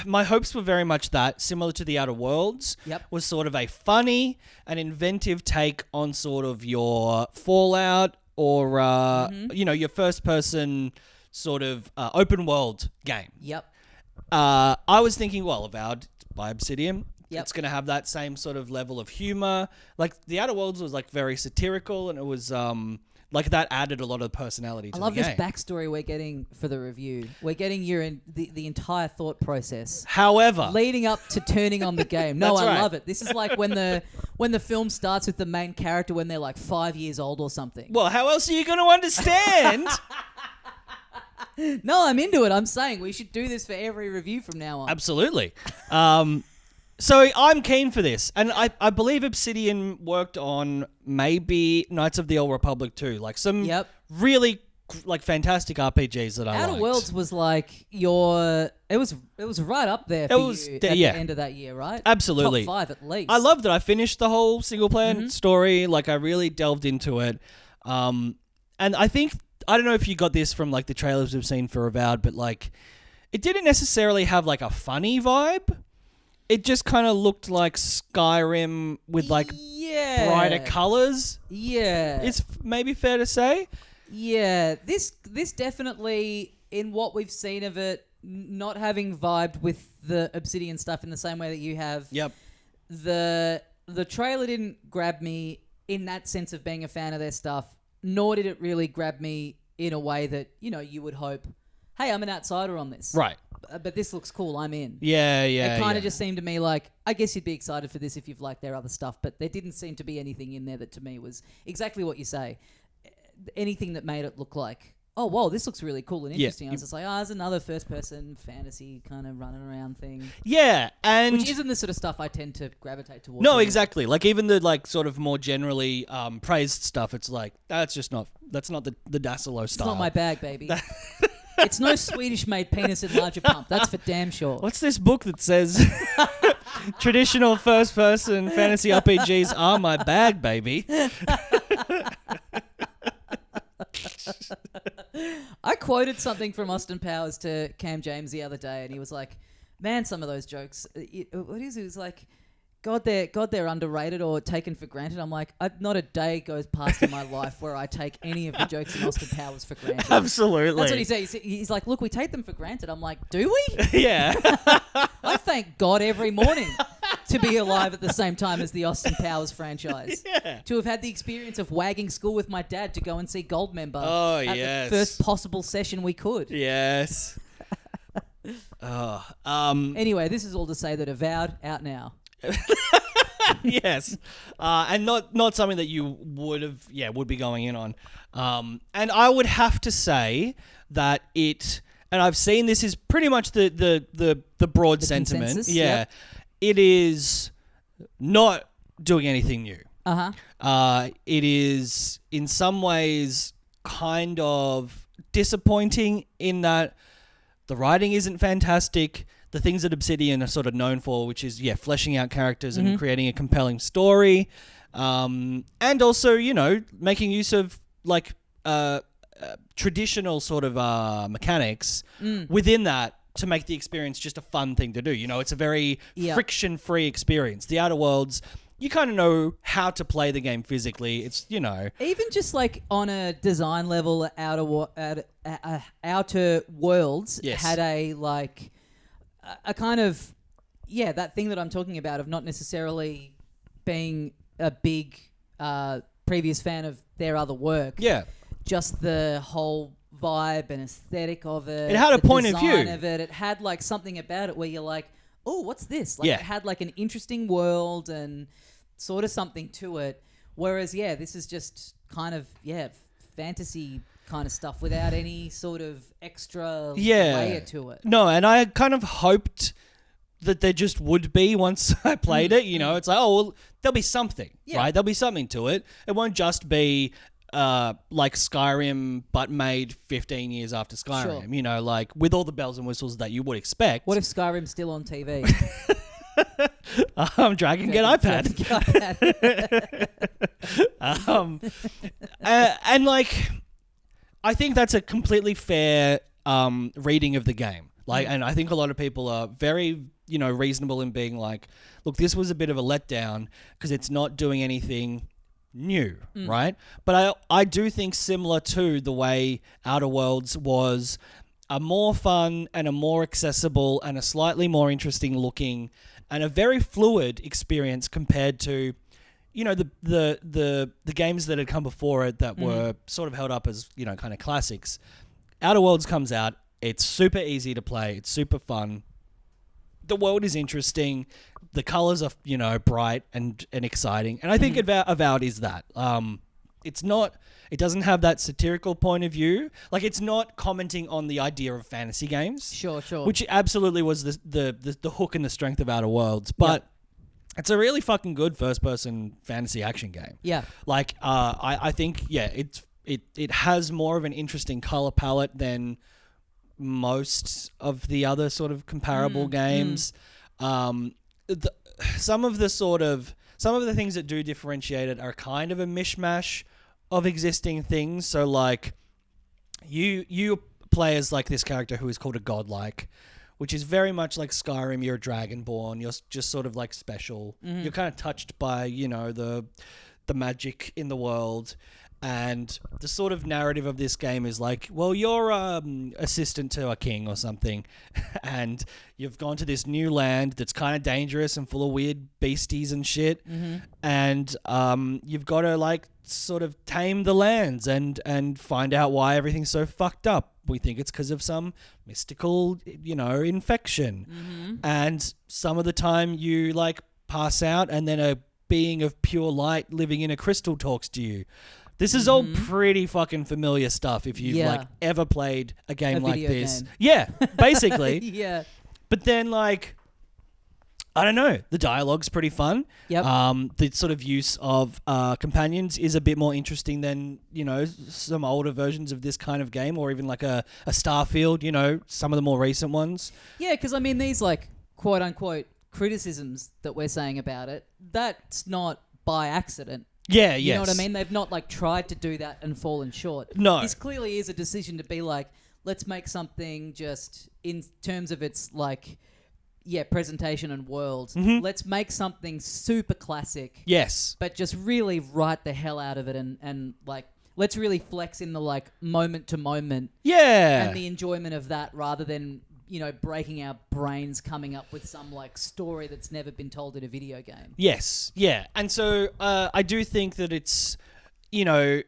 Speaker 2: my hopes were very much that, similar to The Outer Worlds, was sort of a funny and inventive take on sort of your Fallout or, your first-person sort of open world game.
Speaker 1: Yep.
Speaker 2: I was thinking, well, Avowed by Obsidian.
Speaker 1: Yep.
Speaker 2: It's going to have that same sort of level of humor. Like, The Outer Worlds was, like, very satirical, and it was, like, that added a lot of personality to the game.
Speaker 1: I love this backstory we're getting for the review. We're getting the entire thought process.
Speaker 2: However,
Speaker 1: leading up to turning on the game. No,
Speaker 2: I
Speaker 1: love it. This is like when the film starts with the main character when they're, like, 5 years old or something.
Speaker 2: Well, how else are you going to understand?
Speaker 1: No, I'm into it. I'm saying we should do this for every review from now on.
Speaker 2: Absolutely. So I'm keen for this. And I believe Obsidian worked on maybe Knights of the Old Republic too. Like some really like fantastic RPGs that I liked.
Speaker 1: Outer Worlds was like it was right up there for you at the end of that year, right?
Speaker 2: Absolutely.
Speaker 1: Top 5 at least.
Speaker 2: I loved it. I finished the whole single player story. Like, I really delved into it. And I think, I don't know if you got this from like the trailers we've seen for Avowed, but like, it didn't necessarily have like a funny vibe. It just kind of looked like Skyrim with like brighter colors.
Speaker 1: Yeah.
Speaker 2: It's maybe fair to say.
Speaker 1: Yeah. This definitely, in what we've seen of it, not having vibed with the Obsidian stuff in the same way that you have.
Speaker 2: Yep.
Speaker 1: The trailer didn't grab me in that sense of being a fan of their stuff, nor did it really grab me in a way that, you would hope, hey, I'm an outsider on this.
Speaker 2: Right.
Speaker 1: But this looks cool, I'm in.
Speaker 2: Yeah.
Speaker 1: It kind of just seemed to me like, I guess you'd be excited for this if you've liked their other stuff, but there didn't seem to be anything in there that to me was exactly what you say. Anything that made it look like, oh, whoa, this looks really cool and interesting. I was just like, there's another first-person fantasy kind of running around thing.
Speaker 2: Yeah, and...
Speaker 1: Which isn't the sort of stuff I tend to gravitate towards.
Speaker 2: No, exactly. Like, even the, like, sort of more generally praised stuff, it's like, that's not the Dassolo style.
Speaker 1: It's not my bag, baby. It's no Swedish-made penis enlarger pump. That's for damn sure.
Speaker 2: What's this book that says traditional first-person fantasy RPGs are my bag, baby?
Speaker 1: I quoted something from Austin Powers to Cam James the other day, and he was like, man, some of those jokes, what is it? It was like, God, they're underrated or taken for granted. I'm like, not a day goes past in my life where I take any of the jokes in Austin Powers for granted.
Speaker 2: Absolutely.
Speaker 1: That's what he says. He's like, look, we take them for granted. I'm like, do we?
Speaker 2: Yeah.
Speaker 1: I thank God every morning to be alive at the same time as the Austin Powers franchise.
Speaker 2: Yeah.
Speaker 1: To have had the experience of wagging school with my dad to go and see Goldmember at
Speaker 2: yes.
Speaker 1: the first possible session we could.
Speaker 2: Yes.
Speaker 1: Anyway, this is all to say that Avowed, out now.
Speaker 2: Yes. And not something that you would be going in on. And I would have to say that and I've seen this is pretty much the broad sentiment.
Speaker 1: Consensus,
Speaker 2: yeah.
Speaker 1: Yep.
Speaker 2: It is not doing anything new. It is in some ways kind of disappointing in that the writing isn't fantastic. The things that Obsidian are sort of known for, which is, fleshing out characters and creating a compelling story. And also, making use of like traditional sort of mechanics within that to make the experience just a fun thing to do. It's a very friction-free experience. The Outer Worlds, you kind of know how to play the game physically. It's,
Speaker 1: Even just like on a design level, Outer Worlds had a like... a kind of, that thing that I'm talking about of not necessarily being a big previous fan of their other work.
Speaker 2: Yeah.
Speaker 1: Just the whole vibe and aesthetic of it.
Speaker 2: It had a point of view.
Speaker 1: Of it. It had like something about it where you're like, oh, what's this? Like it had like an interesting world and sort of something to it. Whereas, this is just kind of, fantasy kind of stuff without any sort of extra layer to it.
Speaker 2: No, and I kind of hoped that there just would be once I played it. It's like, oh, well, there'll be something, right? There'll be something to it. It won't just be like Skyrim, but made 15 years after Skyrim.
Speaker 1: Sure.
Speaker 2: Like with all the bells and whistles that you would expect.
Speaker 1: What if Skyrim's still on TV?
Speaker 2: Dragon get iPad. And like, I think that's a completely fair reading of the game. Like, and I think a lot of people are very, reasonable in being like, look, this was a bit of a letdown because it's not doing anything new, right? But I do think similar to the way Outer Worlds was a more fun and a more accessible and a slightly more interesting looking and a very fluid experience compared to the games that had come before it that were sort of held up as, kind of classics. Outer Worlds comes out. It's super easy to play. It's super fun. The world is interesting. The colors are, bright and exciting. And I think Avowed is that. It doesn't have that satirical point of view. Like, it's not commenting on the idea of fantasy games.
Speaker 1: Sure.
Speaker 2: Which absolutely was the hook and the strength of Outer Worlds. But it's a really fucking good first-person fantasy action game.
Speaker 1: Yeah.
Speaker 2: Like, I think, it's it has more of an interesting color palette than most of the other sort of comparable games. Some of the things that do differentiate it are kind of a mishmash of existing things. So like you play as like this character who is called a godlike, which is very much like Skyrim. You're a dragonborn. You're just sort of like special. You're kind of touched by, you know, the magic in the world. And the sort of narrative of this game is like, well, you're assistant to a king or something, and you've gone to this new land that's kind of dangerous and full of weird beasties and shit, and you've got to like sort of tame the lands and find out why everything's so fucked up. We think it's because of some mystical, you know, infection, and some of the time you like pass out, and then a being of pure light living in a crystal talks to you. This is all pretty fucking familiar stuff if you've like ever played a game like this.
Speaker 1: Game.
Speaker 2: Yeah, basically.
Speaker 1: Yeah.
Speaker 2: But then like, I don't know, the dialogue's pretty fun.
Speaker 1: Yep.
Speaker 2: The sort of use of companions is a bit more interesting than, you know, some older versions of this kind of game, or even like a Starfield, you know, some of the more recent ones.
Speaker 1: Yeah, because I mean, these like quote unquote criticisms that we're saying about it, that's not by accident.
Speaker 2: Yeah,
Speaker 1: You know what I mean? They've not like tried to do that and fallen short.
Speaker 2: No.
Speaker 1: This clearly is a decision to be like, let's make something just in terms of its like, presentation and world. Let's make something super classic.
Speaker 2: Yes.
Speaker 1: But just really write the hell out of it and like, let's really flex in the like moment to moment.
Speaker 2: Yeah.
Speaker 1: And the enjoyment of that rather than, you know, breaking our brains coming up with some like story that's never been told in a video game.
Speaker 2: Yes, yeah. And so I do think that it's, you know,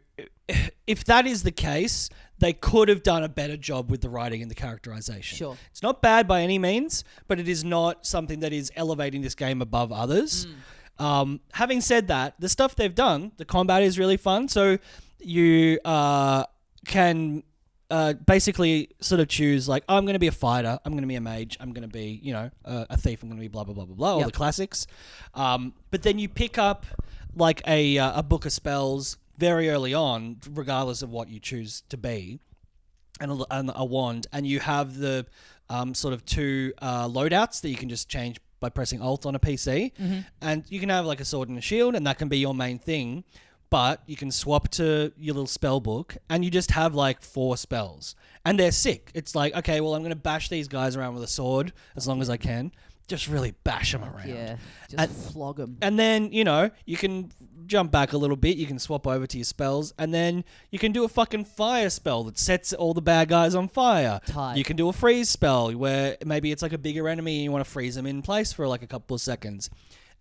Speaker 2: if that is the case, they could have done a better job with the writing and the characterization.
Speaker 1: Sure.
Speaker 2: It's not bad by any means, but it is not something that is elevating this game above others. Having said that, the stuff they've done, the combat is really fun. So you can... basically sort of choose like, I'm going to be a fighter, I'm going to be a mage, I'm going to be, you know, a thief, I'm going to be blah, blah, blah, blah, blah, all the classics. But then you pick up like a book of spells very early on, regardless of what you choose to be, and a wand, and you have the sort of two loadouts that you can just change by pressing Alt on a PC. And you can have like a sword and a shield, and that can be your main thing. But you can swap to your little spell book and you just have like 4 spells. And they're sick. It's like, okay, well, I'm going to bash these guys around with a sword as long as I can. Just really bash them around.
Speaker 1: Yeah, just flog them.
Speaker 2: And then, you know, you can jump back a little bit. You can swap over to your spells. And then you can do a fucking fire spell that sets all the bad guys on fire.
Speaker 1: Tight.
Speaker 2: You can do a freeze spell where maybe it's like a bigger enemy and you want to freeze them in place for like a couple of seconds.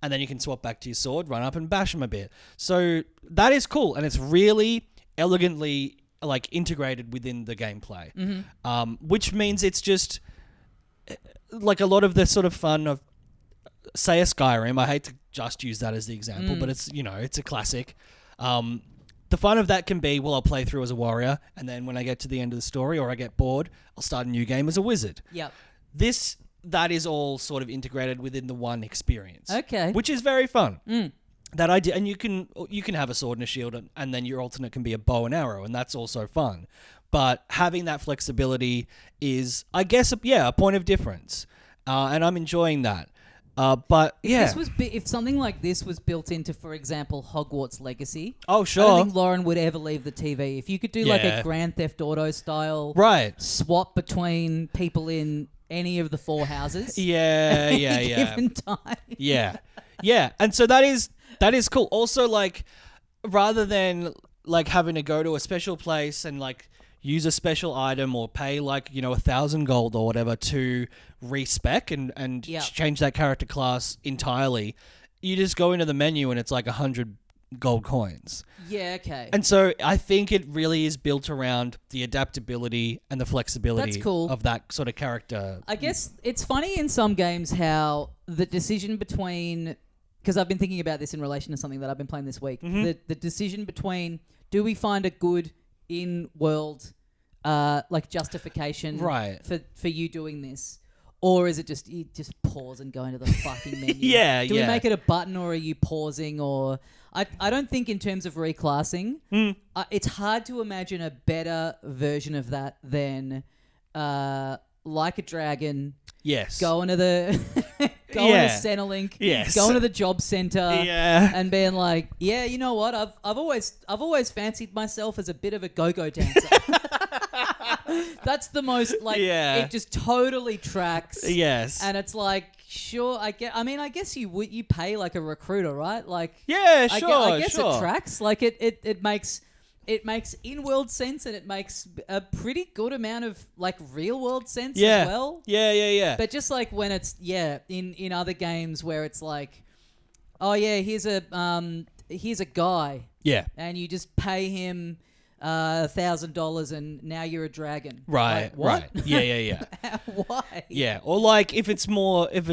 Speaker 2: And then you can swap back to your sword, run up and bash them a bit. So that is cool. And it's really elegantly like integrated within the gameplay. Which means it's just like a lot of the sort of fun of, say, a Skyrim. I hate to just use that as the example, but it's, you know, it's a classic. The fun of that can be, well, I'll play through as a warrior. And then when I get to the end of the story or I get bored, I'll start a new game as a wizard.
Speaker 1: Yep.
Speaker 2: That is all sort of integrated within the one experience.
Speaker 1: Okay.
Speaker 2: Which is very fun. That idea, and you can have a sword and a shield, and then your alternate can be a bow and arrow, and that's also fun. But having that flexibility is, I guess, a point of difference, and I'm enjoying that. But yeah,
Speaker 1: if something like this was built into, for example, Hogwarts Legacy,
Speaker 2: oh sure,
Speaker 1: I don't think Lauren would ever leave the TV. If you could do like a Grand Theft Auto style swap between people in any of the 4 houses. Given time. Yeah. And so that is cool. Also, like, rather than like having to go to a special place and like use a special item or pay like, you know, 1,000 gold or whatever to respec and change that character class entirely, you just go into the menu and it's like 100 gold coins. Yeah, okay.
Speaker 2: And so I think it really is built around the adaptability and the flexibility of that sort of character.
Speaker 1: I guess it's funny in some games how the decision between... Because I've been thinking about this in relation to something that I've been playing this week. The decision between, do we find a good in-world like justification for you doing this? Or is it just you just pause and go into the fucking menu?
Speaker 2: Yeah,
Speaker 1: Do we make it a button, or are you pausing? Or I don't think in terms of reclassing, it's hard to imagine a better version of that than Like a Dragon.
Speaker 2: Yes.
Speaker 1: Going to the going to Centrelink.
Speaker 2: Yes.
Speaker 1: Going to the job center.
Speaker 2: Yeah.
Speaker 1: And being like, yeah, you know what? I've always fancied myself as a bit of a go-go dancer. That's the most like it just totally tracks.
Speaker 2: Yes.
Speaker 1: And it's like, sure, I guess you pay like a recruiter, right? Like
Speaker 2: yeah,
Speaker 1: I guess it tracks. Like it makes in-world sense, and it makes a pretty good amount of like real-world sense as well.
Speaker 2: Yeah.
Speaker 1: But just like when it's in other games where it's like, oh yeah, here's a guy.
Speaker 2: Yeah.
Speaker 1: And you just pay him $1,000 and now you're a dragon.
Speaker 2: Right.
Speaker 1: Like, what?
Speaker 2: Right. Yeah.
Speaker 1: Why?
Speaker 2: Yeah. Or like if it's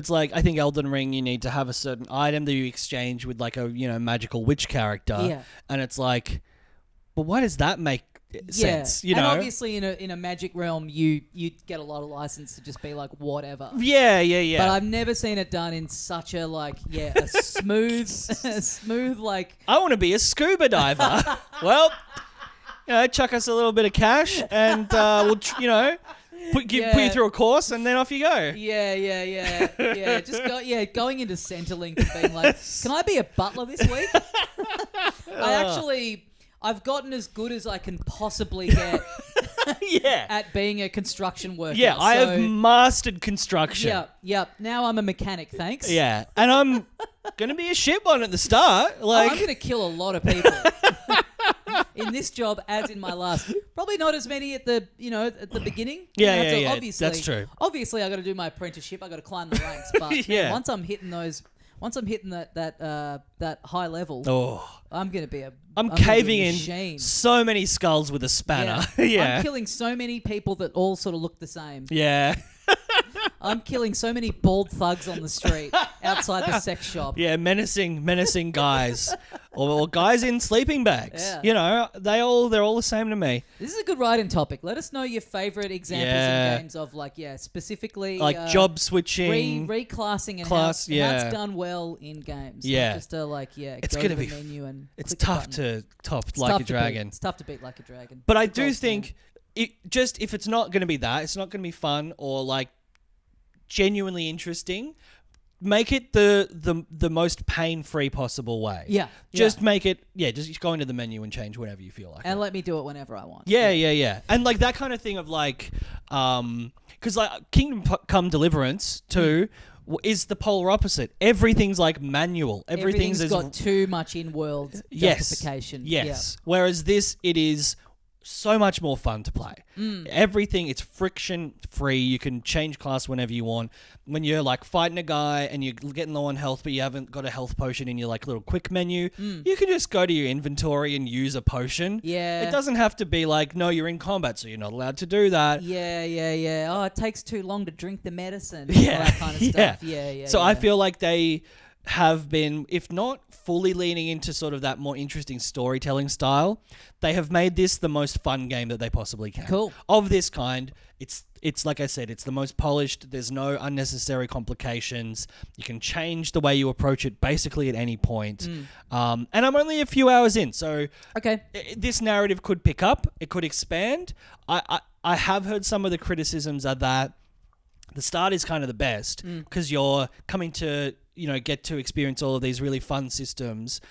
Speaker 2: like I think Elden Ring, you need to have a certain item that you exchange with like a magical witch character.
Speaker 1: Yeah.
Speaker 2: And it's like, but why does that make sense?
Speaker 1: And obviously in a magic realm, you get a lot of license to just be like whatever.
Speaker 2: Yeah.
Speaker 1: But I've never seen it done in such a a smooth like.
Speaker 2: I want to be a scuba diver. Well, chuck us a little bit of cash, and we'll put you through a course, and then off you go.
Speaker 1: Yeah. Just going into Centrelink and being like, can I be a butler this week? I've gotten as good as I can possibly get at being a construction worker.
Speaker 2: Yeah, I have mastered construction.
Speaker 1: Yep. Now I'm a mechanic, thanks.
Speaker 2: Yeah, and I'm going to be a shit one at the start. I'm
Speaker 1: going to kill a lot of people. In this job, as in my last, probably not as many at the beginning.
Speaker 2: Yeah.
Speaker 1: Obviously,
Speaker 2: that's true.
Speaker 1: Obviously, I got to do my apprenticeship. I got to climb the ranks. But once I'm hitting that high level, I'm gonna be
Speaker 2: I'm caving
Speaker 1: in
Speaker 2: so many skulls with a spanner. Yeah.
Speaker 1: I'm killing so many people that all sort of look the same.
Speaker 2: Yeah.
Speaker 1: I'm killing so many bald thugs on the street outside the sex shop.
Speaker 2: Yeah, menacing guys. or guys in sleeping bags.
Speaker 1: Yeah.
Speaker 2: They're all the same to me.
Speaker 1: This is a good writing topic. Let us know your favorite examples in games of specifically
Speaker 2: like job switching,
Speaker 1: reclassing, and how it's done well in games.
Speaker 2: Yeah.
Speaker 1: Not just
Speaker 2: it's
Speaker 1: go
Speaker 2: gonna
Speaker 1: to
Speaker 2: be
Speaker 1: the menu and
Speaker 2: it's tough to top Like a Dragon.
Speaker 1: It's tough to beat Like a Dragon.
Speaker 2: But I do think if it's not going to be that, it's not going to be fun or like genuinely interesting. Make it the most pain-free possible way.
Speaker 1: Yeah.
Speaker 2: Just make it. Yeah. Just go into the menu and change whenever you feel like.
Speaker 1: And let me do it whenever I want.
Speaker 2: Yeah. And like that kind of thing of like, because like Kingdom Come Deliverance 2 is the polar opposite. Everything's like manual. Everything's
Speaker 1: got too much in-world justification.
Speaker 2: Yes. Whereas this, it is so much more fun to play. Everything, it's friction free. You can change class whenever you want. When you're like fighting a guy and you're getting low on health, but you haven't got a health potion in your like little quick menu, you can just go to your inventory and use a potion.
Speaker 1: Yeah.
Speaker 2: It doesn't have to be like, no, you're in combat, so you're not allowed to do that.
Speaker 1: Yeah. Oh, it takes too long to drink the medicine.
Speaker 2: Yeah.
Speaker 1: All that kind of stuff. Yeah.
Speaker 2: So I feel like they have been, if not fully leaning into sort of that more interesting storytelling style, they have made this the most fun game that they possibly can.
Speaker 1: Cool.
Speaker 2: Of this kind, it's like I said, it's the most polished. There's no unnecessary complications. You can change the way you approach it basically at any point. And I'm only a few hours in, so this narrative could pick up. It could expand. I have heard some of the criticisms are that the start is kind of the best because you're coming to get to experience all of these really fun systems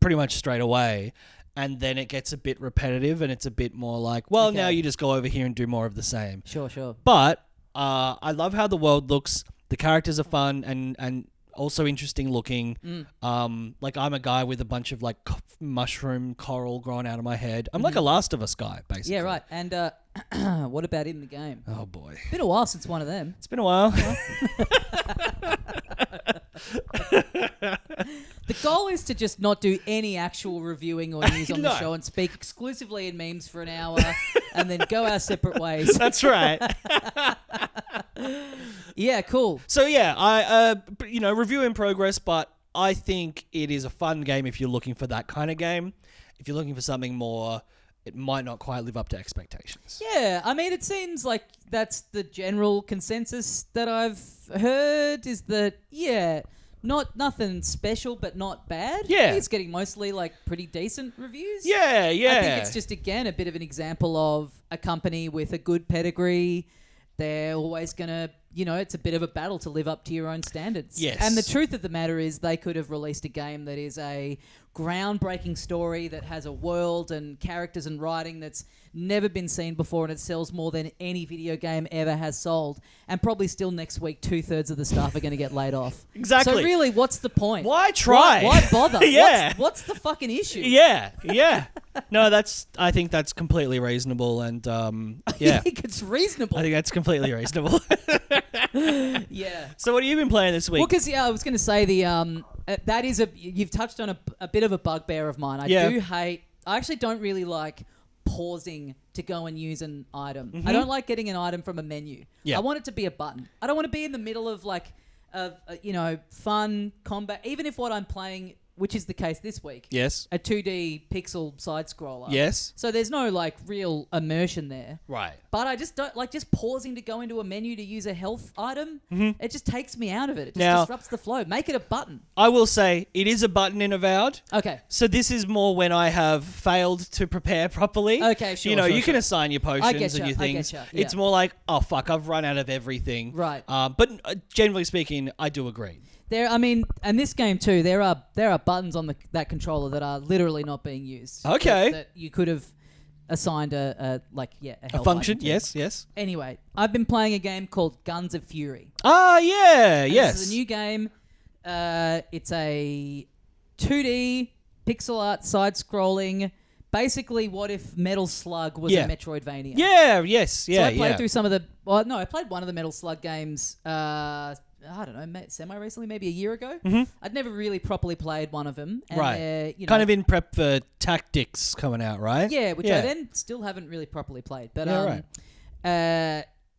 Speaker 2: pretty much straight away. And then it gets a bit repetitive and it's a bit more like, now you just go over here and do more of the same.
Speaker 1: Sure.
Speaker 2: But I love how the world looks. The characters are fun and also interesting looking. Like I'm a guy with a bunch of like mushroom coral growing out of my head. I'm like a Last of Us guy, basically.
Speaker 1: Yeah, right. And what about in the game?
Speaker 2: Oh, boy.
Speaker 1: It's been a while since one of them.
Speaker 2: It's been a while.
Speaker 1: The goal is to just not do any actual reviewing or news on the show and speak exclusively in memes for an hour and then go our separate ways.
Speaker 2: That's right.
Speaker 1: Yeah, cool.
Speaker 2: So yeah, I review in progress, but I think it is a fun game if you're looking for that kind of game. If you're looking for something more it might not quite live up to expectations.
Speaker 1: Yeah, I mean, it seems like that's the general consensus that I've heard is that, nothing special, but not bad.
Speaker 2: Yeah.
Speaker 1: It's getting mostly like pretty decent reviews.
Speaker 2: Yeah.
Speaker 1: I think it's just, again, a bit of an example of a company with a good pedigree. They're always going to, it's a bit of a battle to live up to your own standards.
Speaker 2: Yes.
Speaker 1: And the truth of the matter is they could have released a game that is a groundbreaking story that has a world and characters and writing that's never been seen before, and it sells more than any video game ever has sold. And probably still next week, 2/3 of the staff are going to get laid off.
Speaker 2: Exactly.
Speaker 1: So really, what's the point?
Speaker 2: Why try?
Speaker 1: Why bother?
Speaker 2: Yeah.
Speaker 1: What's the fucking issue?
Speaker 2: Yeah. No, I think that's completely reasonable, and
Speaker 1: You think it's reasonable?
Speaker 2: I think that's completely reasonable.
Speaker 1: Yeah.
Speaker 2: So what have you been playing this week?
Speaker 1: Well, because I was going to say that is you've touched on a bit of a bugbear of mine. I actually don't really like pausing to go and use an item. I don't like getting an item from a menu.
Speaker 2: Yeah.
Speaker 1: I want it to be a button. I don't want to be in the middle of fun combat, even if what I'm playing, which is the case this week.
Speaker 2: Yes.
Speaker 1: A 2D pixel side scroller.
Speaker 2: Yes.
Speaker 1: So there's no real immersion there.
Speaker 2: Right.
Speaker 1: But I just don't like just pausing to go into a menu to use a health item. It just takes me out of it. It just disrupts the flow. Make it a button.
Speaker 2: I will say it is a button in Avowed.
Speaker 1: Okay.
Speaker 2: So this is more when I have failed to prepare properly.
Speaker 1: Okay, sure.
Speaker 2: You can assign your potions and your things.
Speaker 1: Yeah.
Speaker 2: It's more like, oh fuck, I've run out of everything.
Speaker 1: Right.
Speaker 2: But generally speaking, I do agree.
Speaker 1: And this game too, there are buttons on that controller that are literally not being used.
Speaker 2: Okay.
Speaker 1: That you could have assigned a
Speaker 2: A function,
Speaker 1: item to.
Speaker 2: yes.
Speaker 1: Anyway, I've been playing a game called Guns of Fury.
Speaker 2: Ah, yeah,
Speaker 1: And
Speaker 2: yes.
Speaker 1: This is a new game. It's a 2D pixel art side-scrolling. Basically, what if Metal Slug was a Metroidvania?
Speaker 2: Yeah, yes, yeah,
Speaker 1: So I played through some of the... Well, no, I played one of the Metal Slug games... I don't know, semi-recently, maybe a year ago. I'd never really properly played one of them. And
Speaker 2: right. Kind of in prep for Tactics coming out, right?
Speaker 1: Yeah, which I then still haven't really properly played. But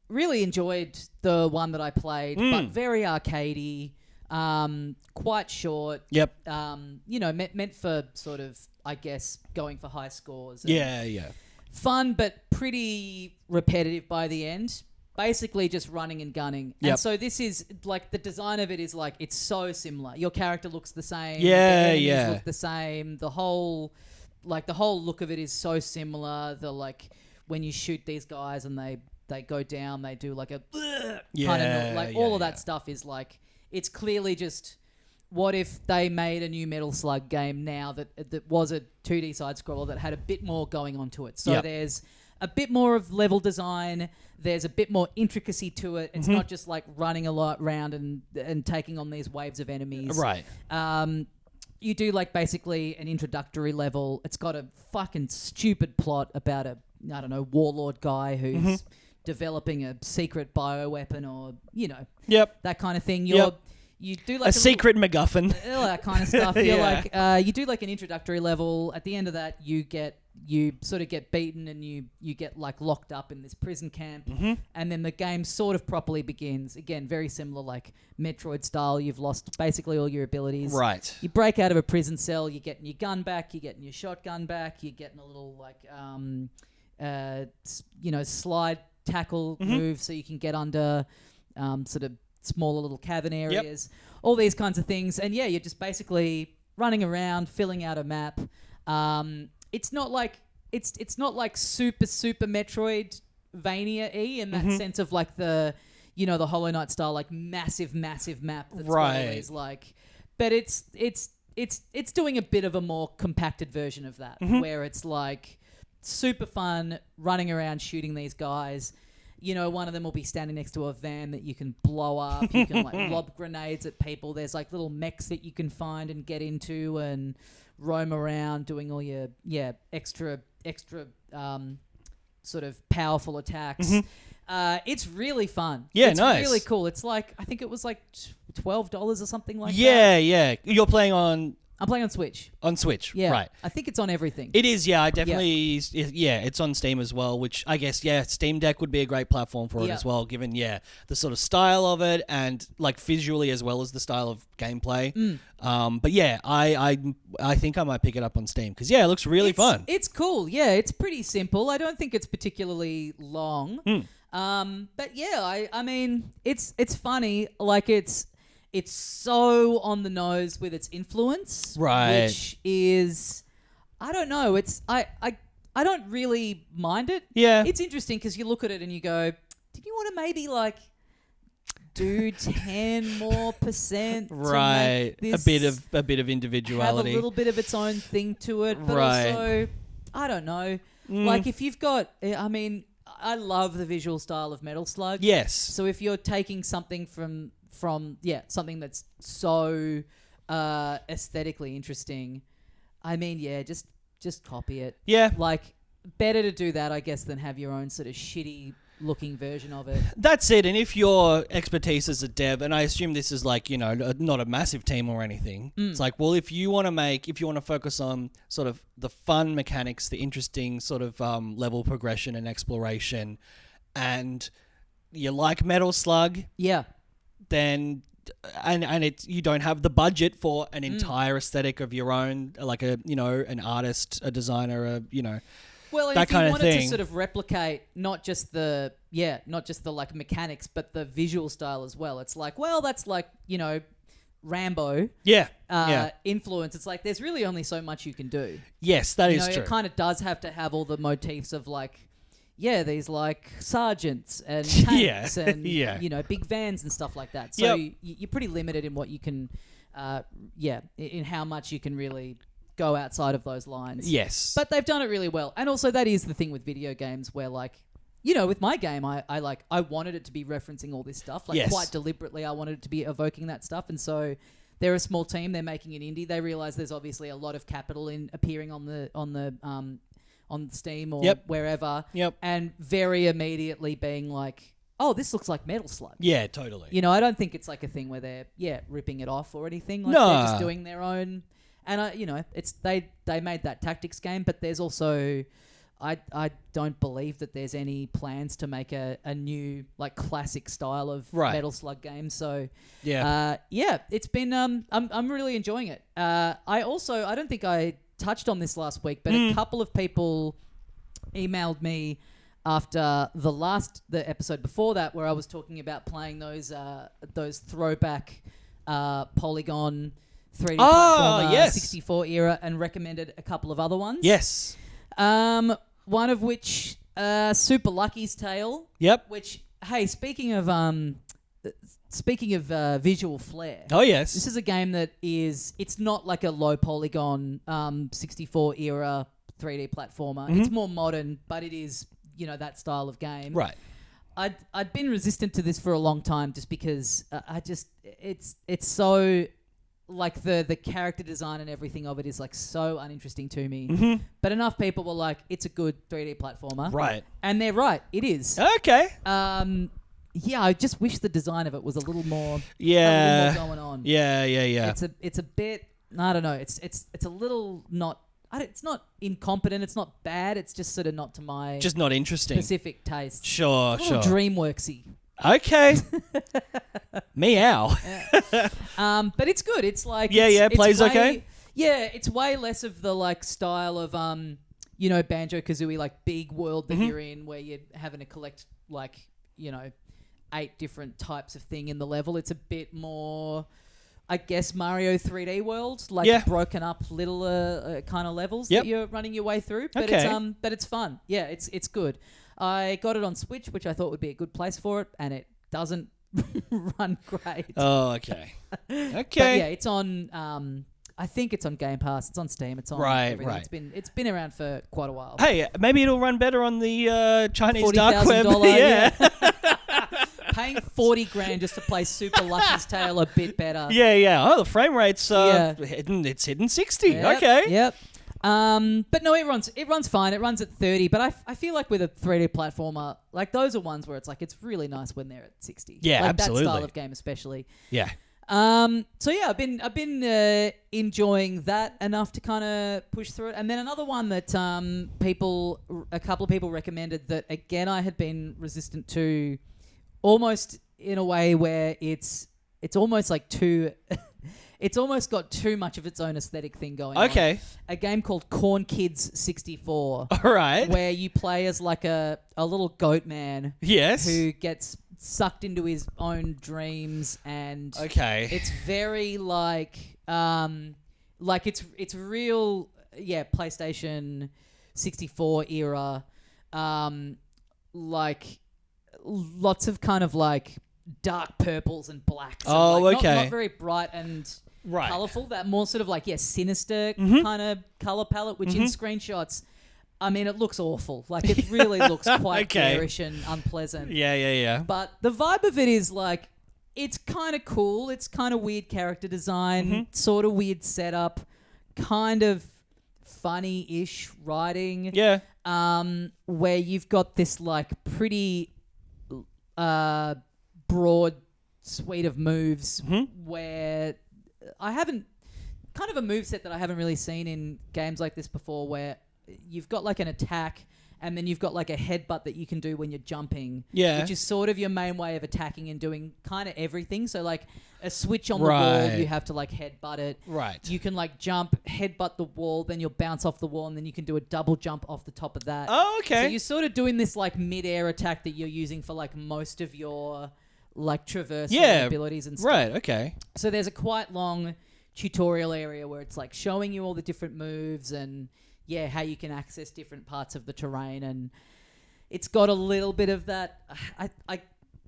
Speaker 1: really enjoyed the one that I played, but very arcadey, quite short.
Speaker 2: Yep.
Speaker 1: Meant for sort of, I guess, going for high scores.
Speaker 2: Yeah.
Speaker 1: Fun, but pretty repetitive by the end. Basically just running and gunning.
Speaker 2: Yep.
Speaker 1: And so this is the design of it is it's so similar. Your character looks the same.
Speaker 2: Yeah,
Speaker 1: the enemies look the same. The whole look of it is so similar. When you shoot these guys and they go down, they do a kind of all of that stuff is it's clearly just what if they made a new Metal Slug game now that was a 2D side scroller that had a bit more going on to it. So there's a bit more of level design. There's a bit more intricacy to it. It's not just running a lot around and taking on these waves of enemies.
Speaker 2: Right.
Speaker 1: You do basically an introductory level. It's got a fucking stupid plot about a warlord guy who's developing a secret bioweapon or that kind of thing. You do
Speaker 2: a secret MacGuffin.
Speaker 1: That kind of stuff. You're you do an introductory level. At the end of that, you sort of get beaten and you get locked up in this prison camp, and then the game sort of properly begins. Again, very similar Metroid style. You've lost basically all your abilities.
Speaker 2: Right.
Speaker 1: You break out of a prison cell. You're getting your gun back. You're getting your shotgun back. You're getting a little slide tackle move so you can get under sort of smaller little cavern areas, all these kinds of things. And you're just basically running around, filling out a map. It's not it's not super Metroidvania-y in that sense of the Hollow Knight style massive map that's always but it's doing a bit of a more compacted version of that where it's super fun running around shooting these guys. One of them will be standing next to a van that you can blow up. You can lob grenades at people. There's little mechs that you can find and get into and roam around doing all your extra sort of powerful attacks. It's really fun.
Speaker 2: Yeah,
Speaker 1: it's
Speaker 2: nice.
Speaker 1: Really cool. It's I think it was $12 or something like that.
Speaker 2: Yeah. You're playing on
Speaker 1: I'm playing on Switch.
Speaker 2: On Switch,
Speaker 1: Yeah.
Speaker 2: right.
Speaker 1: I think it's on everything.
Speaker 2: It is, yeah. I definitely, yeah, it's on Steam as well, which I guess, yeah, Steam Deck would be a great platform for it as well, given, yeah, the sort of style of it and like visually as well as the style of gameplay. But yeah, I think I might pick it up on Steam because, yeah, it looks really fun.
Speaker 1: It's cool. Yeah, it's pretty simple. I don't think it's particularly long. But yeah, I mean, it's funny. Like it's so on the nose with its influence,
Speaker 2: right?
Speaker 1: Which is, I don't know. It's I don't really mind it.
Speaker 2: Yeah,
Speaker 1: it's interesting because you look at it and you go, "Did you want to maybe like do 10% more
Speaker 2: right?
Speaker 1: To make
Speaker 2: A bit of individuality,
Speaker 1: have a little bit of its own thing to it, but also I don't know. Like if you've got, I mean, I love the visual style of Metal Slug.
Speaker 2: Yes.
Speaker 1: So if you're taking something from something that's so aesthetically interesting, I mean, yeah, just copy it.
Speaker 2: Yeah.
Speaker 1: Like better to do that, I guess, than have your own sort of shitty looking version of it.
Speaker 2: That's it. And if your expertise as a dev, and I assume this is like, you know, not a massive team or anything, it's like, well, if you want to focus on sort of the fun mechanics, the interesting sort of level progression and exploration, and you like Metal Slug,
Speaker 1: yeah,
Speaker 2: then and it's you don't have the budget for an entire aesthetic of your own, like a, you know, an artist, a designer, a, you know,
Speaker 1: well, and
Speaker 2: that
Speaker 1: if you
Speaker 2: kind of
Speaker 1: wanted
Speaker 2: thing
Speaker 1: to sort of replicate not just the like mechanics, but the visual style as well. It's like, well, that's like, you know, Rambo influence. It's like there's really only so much you can do.
Speaker 2: Yes, that is true.
Speaker 1: It kind of does have to have all the motifs of like, yeah, these like sergeants and tanks and you know, big vans and stuff like that. So you're pretty limited in what you can, in how much you can really go outside of those lines.
Speaker 2: Yes.
Speaker 1: But they've done it really well. And also that is the thing with video games where like, you know, with my game, I wanted it to be referencing all this stuff. Like quite deliberately, I wanted it to be evoking that stuff. And so they're a small team. They're making an indie. They realize there's obviously a lot of capital in appearing on Steam or wherever.
Speaker 2: Yep.
Speaker 1: And very immediately being like, oh, this looks like Metal Slug.
Speaker 2: Yeah, totally.
Speaker 1: You know, I don't think it's like a thing where they're ripping it off or anything. Like
Speaker 2: no.
Speaker 1: They're just doing their own. And, you know, it's they made that tactics game, but there's also... I don't believe that there's any plans to make a new like classic style of Metal Slug game. So it's been I'm really enjoying it. I don't think I touched on this last week, but a couple of people emailed me after the episode before that where I was talking about playing those throwback polygon 3D platformer 64 era and recommended a couple of other ones.
Speaker 2: Yes.
Speaker 1: One of which, Super Lucky's Tale.
Speaker 2: Yep.
Speaker 1: Which, hey, speaking of visual flair.
Speaker 2: Oh yes.
Speaker 1: This is a game that it's not like a low polygon 64 era 3D platformer. It's more modern, but it is, you know, that style of game.
Speaker 2: Right.
Speaker 1: I'd been resistant to this for a long time just because it's so. Like the character design and everything of it is like so uninteresting to me. But enough people were like, it's a good 3D platformer.
Speaker 2: Right.
Speaker 1: And they're right. It is.
Speaker 2: Okay.
Speaker 1: I just wish the design of it was a little more going on.
Speaker 2: Yeah.
Speaker 1: It's a bit, I don't know. It's a little not, it's not incompetent. It's not bad. It's just sort of not to my
Speaker 2: just not interesting
Speaker 1: specific taste.
Speaker 2: Sure.
Speaker 1: DreamWorksy.
Speaker 2: Okay. Meow.
Speaker 1: But it's good. It's like
Speaker 2: plays okay.
Speaker 1: Yeah, it's way less of the like style of you know, Banjo-Kazooie like big world that you're in where you're having to collect like, you know, 8 different types of thing in the level. It's a bit more, I guess, Mario 3D World, like broken up little kind of levels that you're running your way through. But it's fun. Yeah, it's good. I got it on Switch, which I thought would be a good place for it, and it doesn't run great.
Speaker 2: Oh, okay. Okay.
Speaker 1: But yeah, it's on. I think it's on Game Pass. It's on Steam. It's on everything.
Speaker 2: Right.
Speaker 1: It's been around for quite a while.
Speaker 2: Hey, maybe it'll run better on the Chinese dark web.
Speaker 1: Paying $40,000 just to play Super Lucky's Tale a bit better.
Speaker 2: Yeah. Oh, the frame rate's it's hitting 60.
Speaker 1: Yep,
Speaker 2: okay.
Speaker 1: Yep. But no, it runs fine. It runs at 30, but I feel like with a 3D platformer, like those are ones where it's like it's really nice when they're at 60.
Speaker 2: Yeah,
Speaker 1: like
Speaker 2: absolutely.
Speaker 1: That style of game especially.
Speaker 2: Yeah.
Speaker 1: So yeah, I've been enjoying that enough to kind of push through it. And then another one that a couple of people recommended that again I had been resistant to, almost in a way where it's almost like too. It's almost got too much of its own aesthetic thing going on.
Speaker 2: Okay.
Speaker 1: A game called Corn Kids 64.
Speaker 2: All right.
Speaker 1: Where you play as like a little goat man.
Speaker 2: Yes.
Speaker 1: Who gets sucked into his own dreams, and it's very like it's real PlayStation 64 era, like lots of kind of like dark purples and blacks.
Speaker 2: Oh,
Speaker 1: and
Speaker 2: okay.
Speaker 1: Not very bright and colorful. That more sort of like sinister kind of color palette, which in screenshots, I mean, it looks awful. Like, it really looks quite garish and unpleasant.
Speaker 2: Yeah.
Speaker 1: But the vibe of it is, like, it's kind of cool. It's kind of weird character design, sort of weird setup, kind of funny-ish writing.
Speaker 2: Yeah.
Speaker 1: Where you've got this, like, pretty broad suite of moves where I haven't... Kind of a moveset that I haven't really seen in games like this before, where... You've got like an attack, and then you've got like a headbutt that you can do when you're jumping. Yeah. Which is sort of your main way of attacking and doing kind of everything. So like a switch on the wall, you have to like headbutt it.
Speaker 2: Right.
Speaker 1: You can like jump, headbutt the wall, then you'll bounce off the wall, and then you can do a double jump off the top of that.
Speaker 2: Oh, okay.
Speaker 1: So you're sort of doing this like mid-air attack that you're using for like most of your like traversal abilities and stuff.
Speaker 2: Right, okay.
Speaker 1: So there's a quite long tutorial area where it's like showing you all the different moves and... how you can access different parts of the terrain, and it's got a little bit of that.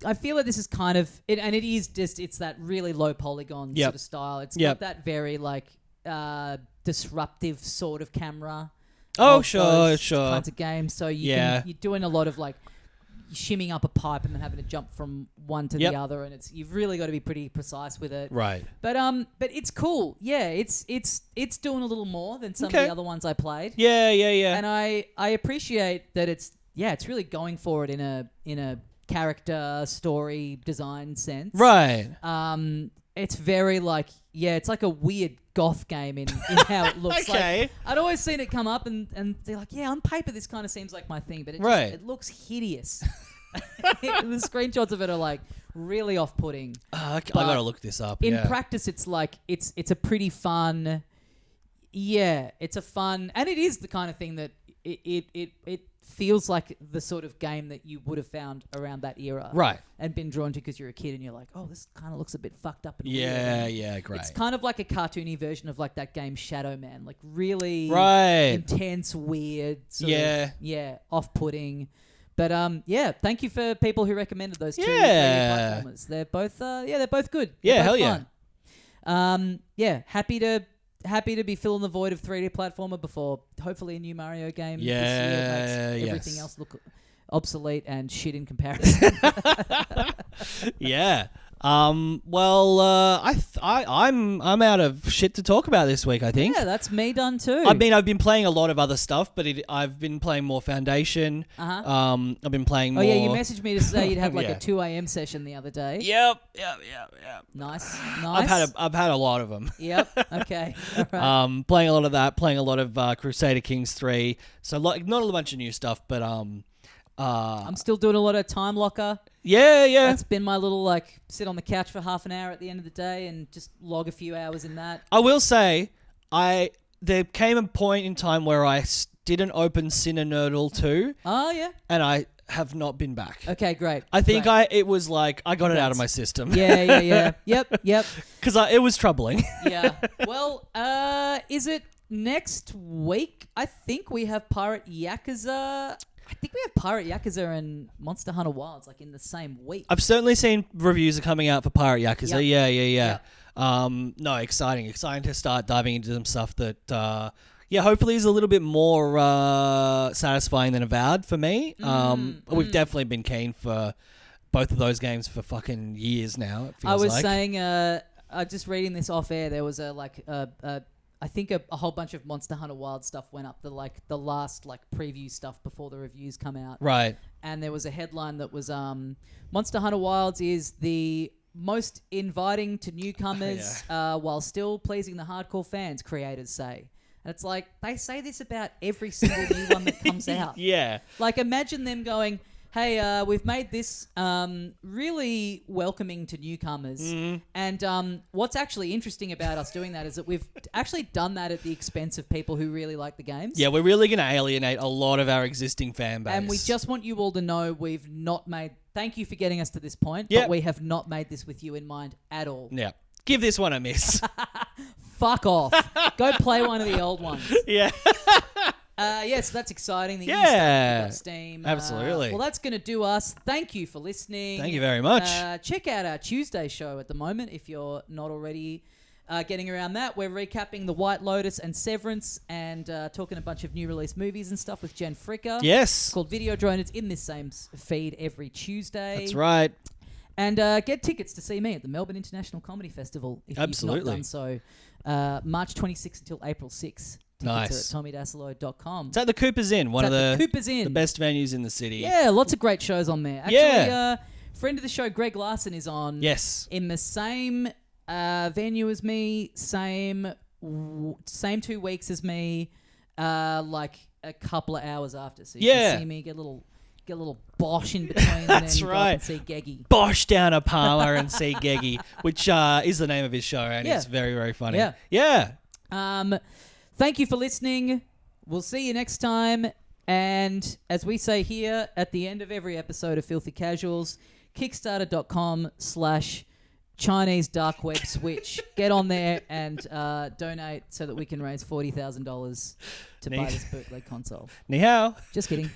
Speaker 1: I feel like this is kind of it, and it is just it's that really low polygon sort of style. It's got that very like disruptive sort of camera.
Speaker 2: Oh, sure.
Speaker 1: Kinds of games. So you're doing a lot of like shimming up a pipe and then having to jump from one to the other, and you've really got to be pretty precise with it.
Speaker 2: Right.
Speaker 1: But it's cool. Yeah, it's doing a little more than some of the other ones I played.
Speaker 2: Yeah.
Speaker 1: And I appreciate that it's really going for it in a character story design sense.
Speaker 2: Right.
Speaker 1: It's very like it's like a weird goth game in how it looks. Like I'd always seen it come up and they're like, on paper this kind of seems like my thing, but it looks hideous. The screenshots of it are like really off-putting.
Speaker 2: I gotta look this up.
Speaker 1: In practice, it's like it's a pretty fun. Yeah, it's a fun, and it is the kind of thing that it feels like the sort of game that you would have found around that era,
Speaker 2: right? And
Speaker 1: been drawn to because you're a kid and you're like, oh, this kind of looks a bit fucked up and
Speaker 2: weird. Great.
Speaker 1: It's kind of like a cartoony version of like that game Shadow Man, like really intense, weird, off-putting. But thank you for people who recommended those two 3D platformers. They're both they're both good.
Speaker 2: They're
Speaker 1: both
Speaker 2: hell
Speaker 1: fun. Happy to be filling the void of 3D platformer before hopefully a new Mario game this year makes everything else look obsolete and shit in comparison.
Speaker 2: I'm out of shit to talk about this week, I think.
Speaker 1: Yeah, that's me done too.
Speaker 2: I mean, I've been playing a lot of other stuff, but I've been playing more Foundation. I've been playing more...
Speaker 1: Oh, yeah, you messaged me to say you'd had like a 2 a.m. session the other day.
Speaker 2: Yep.
Speaker 1: Nice.
Speaker 2: I've had a lot of them.
Speaker 1: Yep, okay. All right.
Speaker 2: Playing a lot of that, playing a lot of Crusader Kings 3. So like, not a bunch of new stuff, but...
Speaker 1: I'm still doing a lot of Time Locker.
Speaker 2: Yeah.
Speaker 1: That's been my little like sit on the couch for half an hour at the end of the day and just log a few hours in that.
Speaker 2: I will say, there came a point in time where I didn't open Cinnanurdle 2.
Speaker 1: Oh yeah.
Speaker 2: And I have not been back.
Speaker 1: Okay, great.
Speaker 2: I think it was like I got it out of my system.
Speaker 1: Yeah. Yep.
Speaker 2: Because it was troubling.
Speaker 1: Yeah. Well, is it next week? I think we have Pirate Yakuza. I think we have Pirate Yakuza and Monster Hunter Wilds like in the same week.
Speaker 2: I've certainly seen reviews are coming out for Pirate Yakuza.
Speaker 1: Yep.
Speaker 2: Yeah. No, exciting to start diving into some stuff that hopefully is a little bit more satisfying than Avowed for me. We've definitely been keen for both of those games for fucking years now. It feels
Speaker 1: I was saying, just reading this off air, there was I think a whole bunch of Monster Hunter Wild stuff went up, the last like preview stuff before the reviews come out.
Speaker 2: Right.
Speaker 1: And there was a headline that was Monster Hunter Wilds is the most inviting to newcomers while still pleasing the hardcore fans, creators say. And it's like, they say this about every single new one that comes out.
Speaker 2: Yeah.
Speaker 1: Like, imagine them going, hey, we've made this really welcoming to newcomers. And what's actually interesting about us doing that is that we've actually done that at the expense of people who really like the games.
Speaker 2: Yeah, we're really going to alienate a lot of our existing fan base.
Speaker 1: And we just want you all to know we've not made... Thank you for getting us to this point, but we have not made this with you in mind at all.
Speaker 2: Yeah. Give this one a miss.
Speaker 1: Fuck off. Go play one of the old ones.
Speaker 2: Yeah.
Speaker 1: Yes, that's exciting. The Steam.
Speaker 2: Absolutely.
Speaker 1: Well, that's going to do us. Thank you for listening.
Speaker 2: Thank you very much.
Speaker 1: Check out our Tuesday show at the moment if you're not already getting around that. We're recapping The White Lotus and Severance and talking a bunch of new release movies and stuff with Jen Fricker.
Speaker 2: Yes.
Speaker 1: It's called Video Drone. It's in this same feed every Tuesday.
Speaker 2: That's right.
Speaker 1: And get tickets to see me at the Melbourne International Comedy Festival if you've not done so. March 26th until April 6th. Tickets are at tommydasilo.com.
Speaker 2: It's at the Cooper's Inn, one of the
Speaker 1: Cooper's Inn.
Speaker 2: the best venues in the city.
Speaker 1: Yeah, lots of great shows on there. Actually, friend of the show, Greg Larson, is on.
Speaker 2: Yes.
Speaker 1: In the same venue as me, same 2 weeks as me, like a couple of hours after. So you can see me get a little bosh in between and then go up and see Geggy.
Speaker 2: Bosh down a Palmer and see Geggy, which is the name of his show, and it's very, very funny. Yeah.
Speaker 1: Thank you for listening. We'll see you next time. And as we say here at the end of every episode of Filthy Casuals, kickstarter.com/Chinese dark web switch. Get on there and donate so that we can raise $40,000 to buy this bootleg console.
Speaker 2: Ni hao.
Speaker 1: Just kidding.